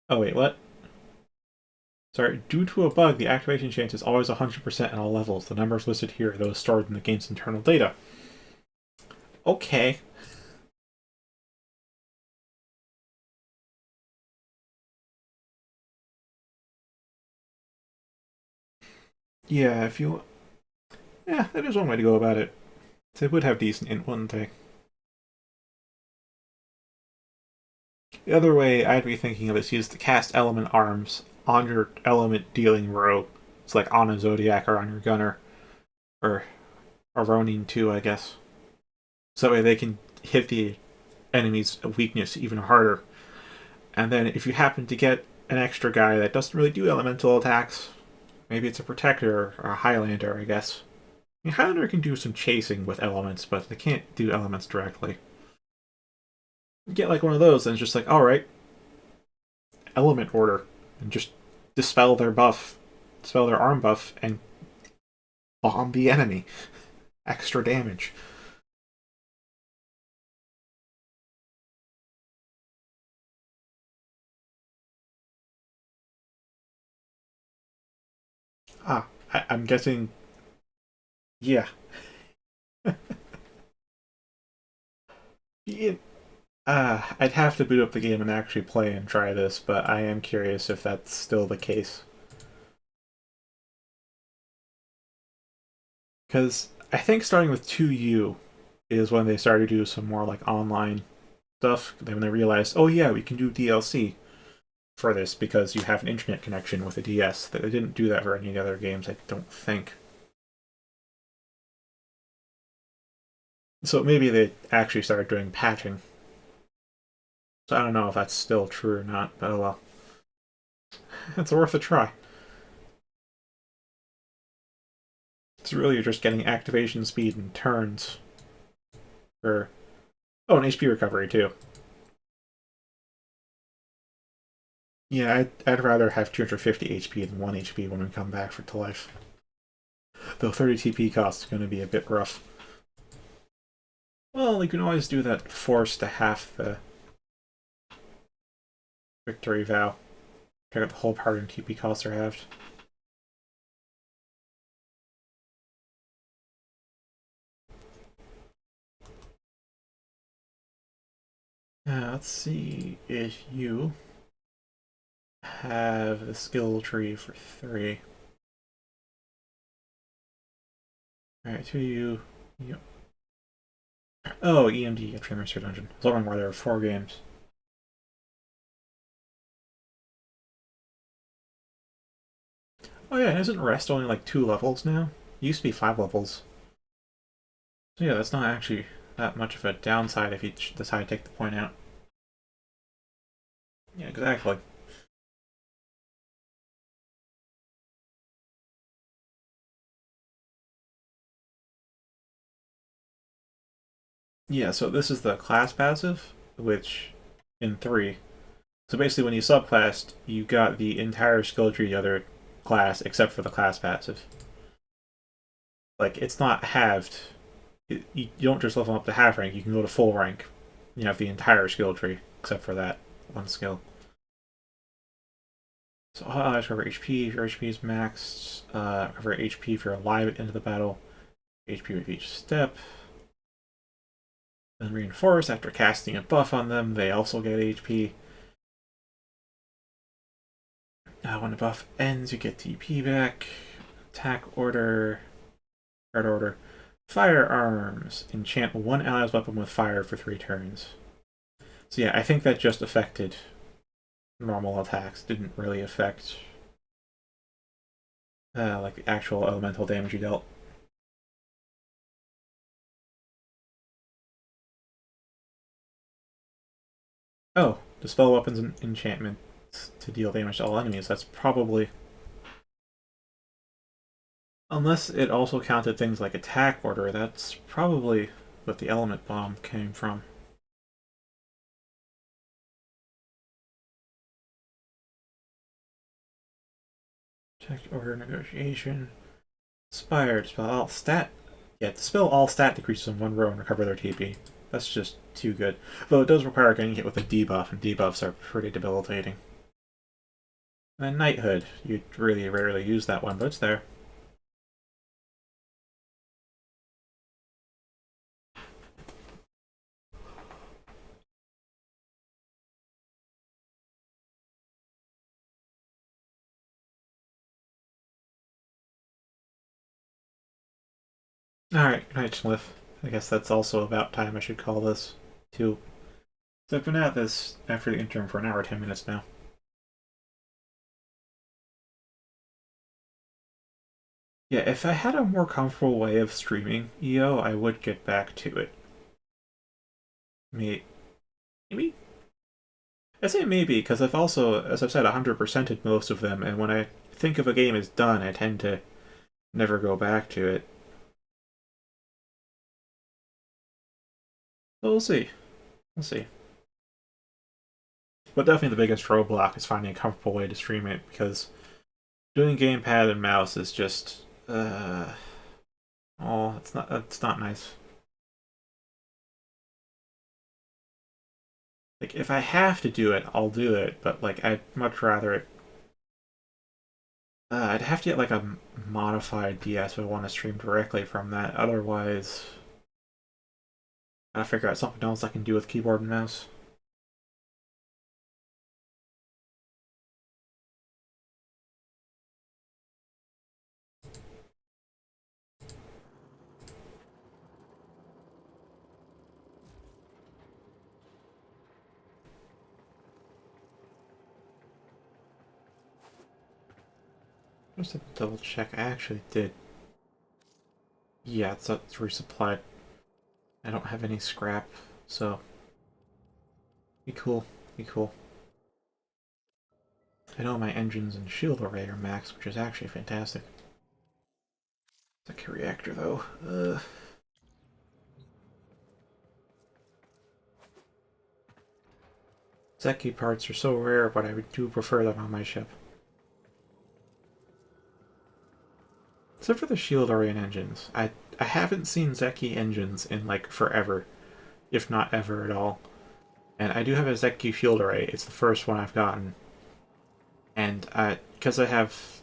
Oh wait, what? Sorry, due to a bug, the activation chance is always 100% on all levels. The numbers listed here are those stored in the game's internal data. Okay. Yeah, if you... Yeah, that is one way to go about it. They would have decent int, wouldn't they? The other way I'd be thinking of is use the cast element arms on your element dealing row. It's like on a Zodiac or on your gunner. Or a Ronin too, I guess. So that way they can hit the enemy's weakness even harder. And then if you happen to get an extra guy that doesn't really do elemental attacks, maybe it's a protector or a Highlander, I guess. I mean, Highlander can do some chasing with elements, but they can't do elements directly. You get like one of those, and it's just like, alright, element order, and just dispel their buff, dispel their arm buff, and bomb the enemy. Extra damage. I'm guessing. Yeah. Yeah. I'd have to boot up the game and actually play and try this, but I am curious if that's still the case. Because I think starting with 2U is when they started to do some more like online stuff. Then when they realized, oh yeah, we can do DLC for this because you have an internet connection with a DS. They didn't do that for any other games, I don't think. So maybe they actually started doing patching. So I don't know if that's still true or not, but oh well. It's worth a try. It's really just getting activation speed and turns. For... Oh, and HP recovery too. Yeah, I'd rather have 250 HP than 1 HP when we come back to life. Though 30 TP cost is going to be a bit rough. Well, you can always do that force to half the victory vow. Check out the whole part and TP costs are halved. Let's see if you have the skill tree for 3. Alright, 2U. Yep. Oh, EMD, Extreme Master Dungeon. I was wondering why there are 4 games. Oh yeah, isn't Rest only like 2 levels now? It used to be 5 levels. So yeah, that's not actually that much of a downside if you decide to take the point out. Yeah, exactly. Yeah, so this is the class passive, which in 3. So basically when you subclassed, you got the entire skill tree of the other class except for the class passive. Like, it's not halved. You don't just level up to half rank, you can go to full rank. You have the entire skill tree except for that one skill. So recover HP if your HP is maxed, recover HP if you're alive at the end of the battle, HP with each step. Then reinforce after casting a buff on them, they also get HP. When the buff ends, you get TP back. Attack order, card order. Firearms. Enchant one ally's weapon with fire for 3 turns. So yeah, I think that just affected normal attacks. Didn't really affect like the actual elemental damage you dealt. Oh, dispel weapons and enchantments to deal damage to all enemies. That's probably... Unless it also counted things like attack order, that's probably what the element bomb came from. Check order negotiation. Inspire, dispel all stat. Yeah, dispel all stat decreases in 1 row and recover their TP. That's just too good. Though it does require getting hit with a debuff, and debuffs are pretty debilitating. And knighthood. You really rarely use that one, but it's there. Alright, good night, Smith. I guess that's also about time I should call this, too. So I've been at this after the interim for an hour, 10 minutes now. Yeah, if I had a more comfortable way of streaming EO, I would get back to it. Maybe? I say maybe, because I've also, as I've said, 100%ed most of them, and when I think of a game is done, I tend to never go back to it. But we'll see. We'll see. But definitely the biggest roadblock is finding a comfortable way to stream it, because doing gamepad and mouse is just, oh, it's not nice. Like, if I have to do it, I'll do it, but, like, I'd much rather it. I'd have to get, like, a modified DS if I want to stream directly from that. Otherwise, I gotta figure out something else I can do with keyboard and mouse. Just to double check, I actually did. Yeah, it's resupplied. I don't have any scrap, so be cool. Be cool. I know my engines and shield array are max, which is actually fantastic. It's a reactor though. Zeki parts are so rare, but I do prefer them on my ship. Except for the shield array and engines. I haven't seen Zeki engines in like forever, if not ever at all. And I do have a Zeki shield array. It's the first one I've gotten. And because I have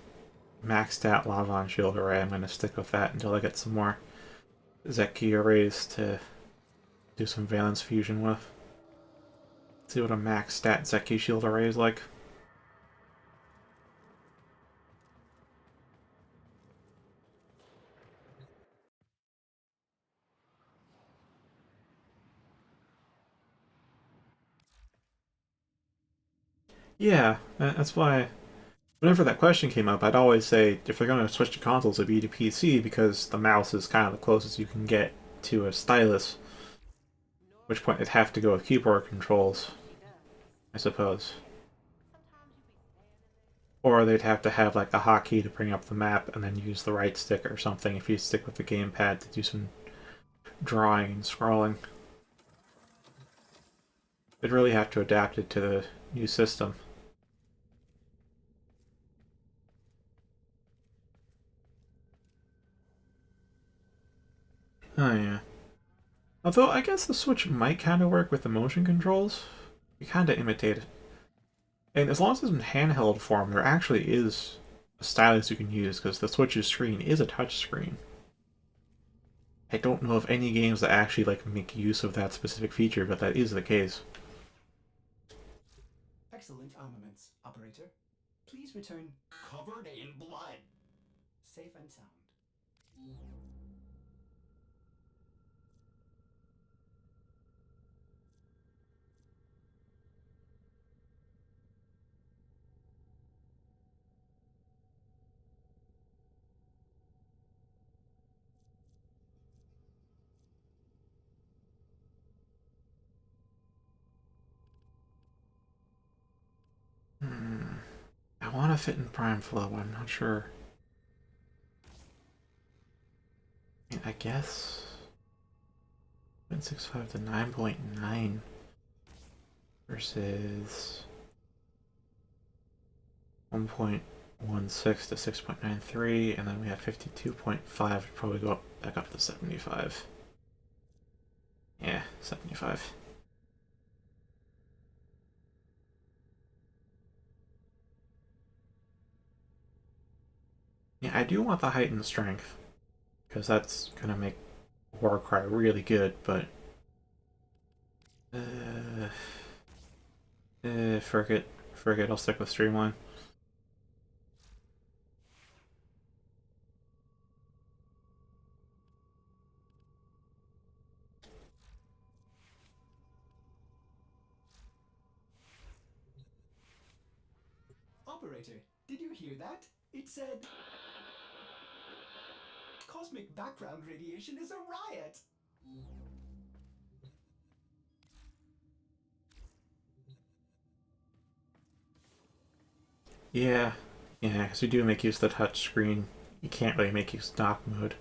maxed out lava on shield array, I'm going to stick with that until I get some more Zeki arrays to do some valence fusion with. See what a max stat Zeki shield array is like. Yeah, that's why whenever that question came up, I'd always say if they're going to switch to consoles, it'd be to PC because the mouse is kind of the closest you can get to a stylus. At which point they'd have to go with keyboard controls, I suppose. Or they'd have to have like a hotkey to bring up the map and then use the right stick or something if you stick with the gamepad to do some drawing and scrolling. They'd really have to adapt it to the new system. Oh yeah. Although I guess the Switch might kind of work with the motion controls. You kind of imitate it. And as long as it's in handheld form, there actually is a stylus you can use because the Switch's screen is a touch screen. I don't know of any games that actually like make use of that specific feature, but that is the case. Excellent armaments, operator. Please return covered in blood. Safe and sound. I want to fit in Prime Flow, I'm not sure. I guess 0.65 to 9.9 versus 1.16 to 6.93, and then we have 52.5. Probably go up back up to 75. Yeah, 75. Yeah, I do want the heightened strength, because that's gonna make Warcry really good, but uh, forget, I'll stick with Streamline. Operator, did you hear that? It said cosmic background radiation is a riot. Yeah, yeah, because you do make use of the touch screen. You can't really make use of dock mode.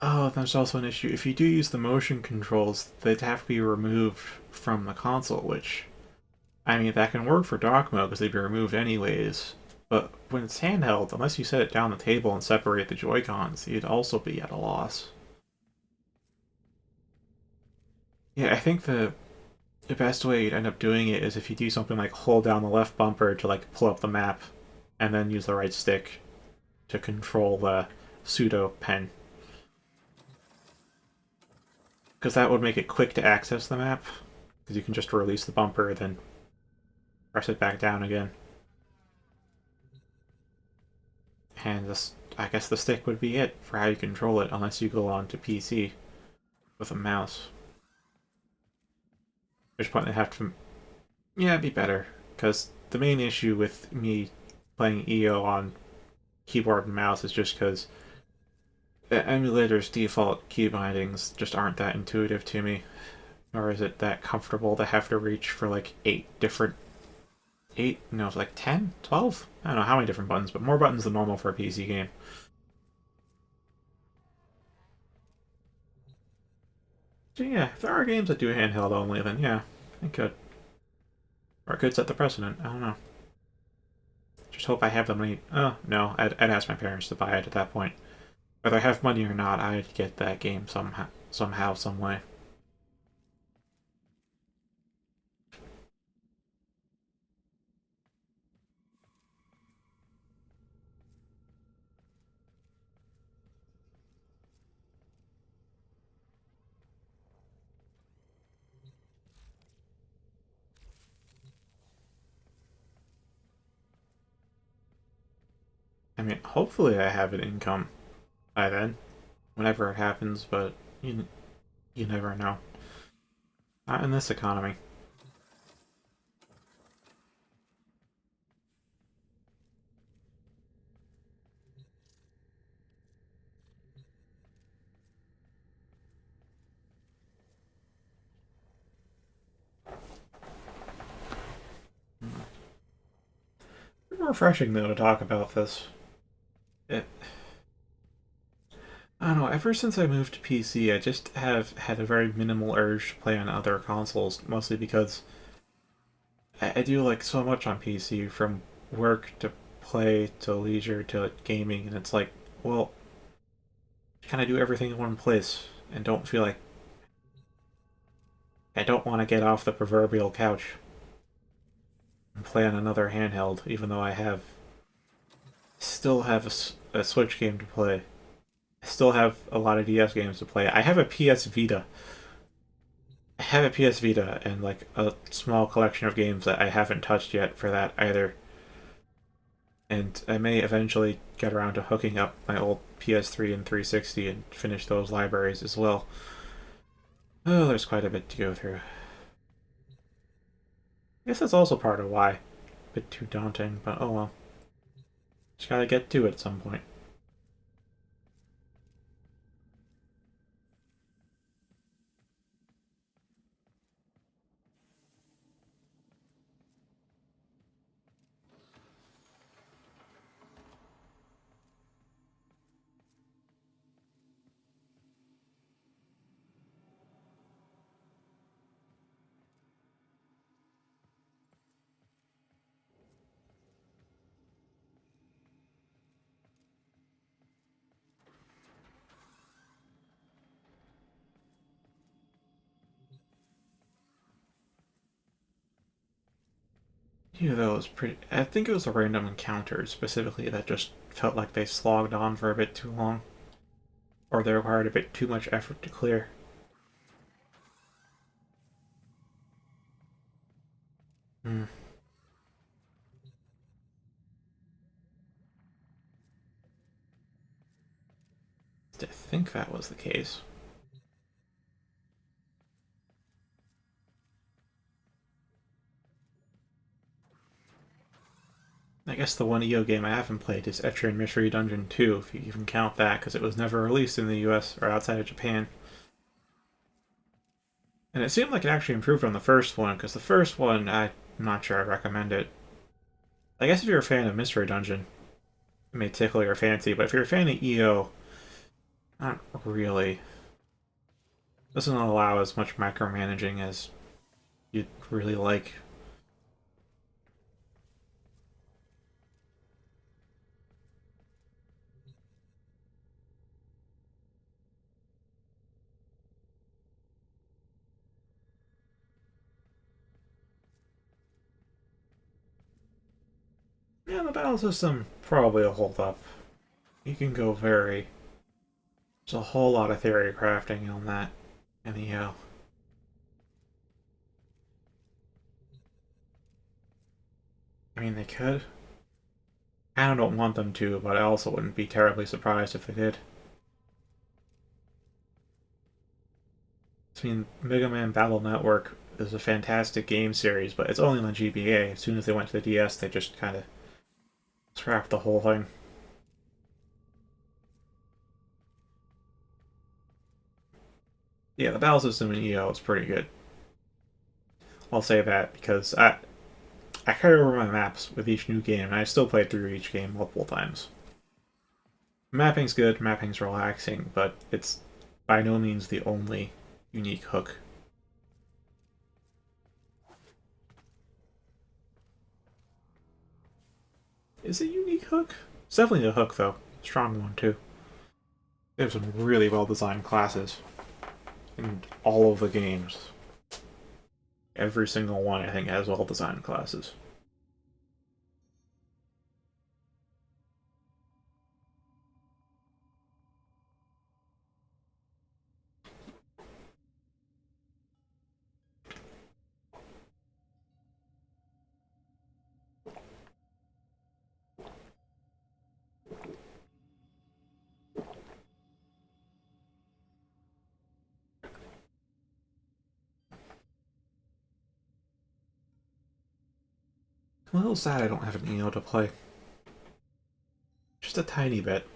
Oh, there's also an issue. If you do use the motion controls, they'd have to be removed from the console, which, I mean, that can work for dock mode because they'd be removed anyways. But when it's handheld, unless you set it down the table and separate the Joy-Cons, you'd also be at a loss. Yeah, I think the best way you'd end up doing it is if you do something like hold down the left bumper to like pull up the map, and then use the right stick to control the pseudo pen. Because that would make it quick to access the map, because you can just release the bumper, then press it back down again. And this, I guess the stick would be it for how you control it, unless you go on to PC with a mouse. At which point they have to, yeah, it'd be better. Because the main issue with me playing EO on keyboard and mouse is just because the emulator's default key bindings just aren't that intuitive to me. Nor is it that comfortable to have to reach for like 8, no, it's like 10, 12? I don't know how many different buttons, but more buttons than normal for a PC game. So yeah, if there are games that do handheld only, then yeah, I could. Or it could set the precedent, I don't know. Just hope I have the money. Oh, no, I'd ask my parents to buy it at that point. Whether I have money or not, I'd get that game somehow, some way. I mean, hopefully I have an income by then, whenever it happens, but you never know. Not in this economy. Refreshing though to talk about this. It, I don't know. Ever since I moved to PC, I just have had a very minimal urge to play on other consoles, mostly because I do like so much on PC, from work to play to leisure to gaming, and it's like, well, kind of do everything in one place, and don't feel like I don't want to get off the proverbial couch and play on another handheld, even though I still have a Switch game to play. I still have a lot of DS games to play. I have a PS Vita. I have a PS Vita and like a small collection of games that I haven't touched yet for that either. And I may eventually get around to hooking up my old PS3 and 360 and finish those libraries as well. Oh, there's quite a bit to go through. I guess that's also part of why. A bit too daunting, but oh well. Just gotta get to it at some point. Yeah, that was pretty. I think it was a random encounter specifically that just felt like they slogged on for a bit too long, or they required a bit too much effort to clear. Hmm. I think that was the case. I guess the one EO game I haven't played is Etrian Mystery Dungeon 2, if you even count that, because it was never released in the US or outside of Japan. And it seemed like it actually improved on the first one, because the first one, I'm not sure I'd recommend it. I guess if you're a fan of Mystery Dungeon, it may tickle your fancy, but if you're a fan of EO, not really. Doesn't allow as much micromanaging as you'd really like. Yeah, the battle system probably will hold up. You can go very. There's a whole lot of theory crafting on that in EO. I mean, they could. I don't want them to, but I also wouldn't be terribly surprised if they did. I mean, Mega Man Battle Network is a fantastic game series, but it's only on the GBA. As soon as they went to the DS, they just kind of scrapped the whole thing. Yeah, the battle system in EO is pretty good. I'll say that because I carry over my maps with each new game, and I still play through each game multiple times. Mapping's good, mapping's relaxing, but it's by no means the only unique hook. Is it a unique hook? It's definitely a hook, though. Strong one, too. They have some really well-designed classes in all of the games. Every single one, I think, has well-designed classes. I'm a little sad I don't have an EO to play. Just a tiny bit.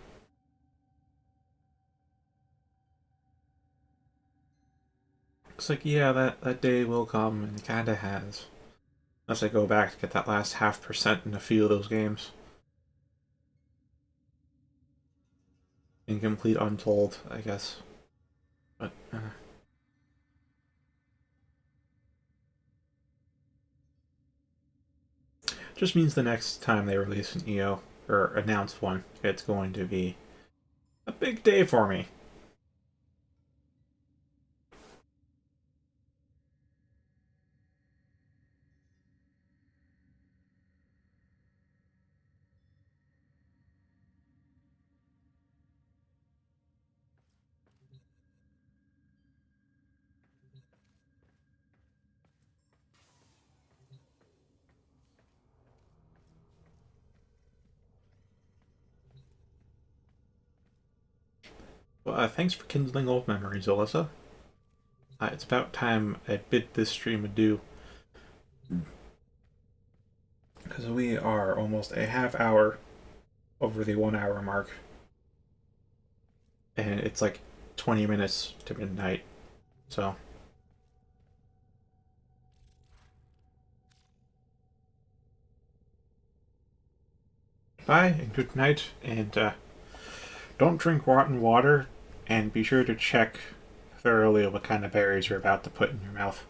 Looks like, yeah, that day will come, and it kinda has. Unless I go back to get that last half percent in a few of those games. Incomplete Untold, I guess. But, just means the next time they release an EO, or announce one, it's going to be a big day for me. Well, thanks for kindling old memories, Alyssa. It's about time I bid this stream adieu. Because we are almost a half hour over the 1 hour mark. And it's like 20 minutes to midnight. So. Bye, and good night, and don't drink rotten water, and be sure to check thoroughly what kind of berries you're about to put in your mouth.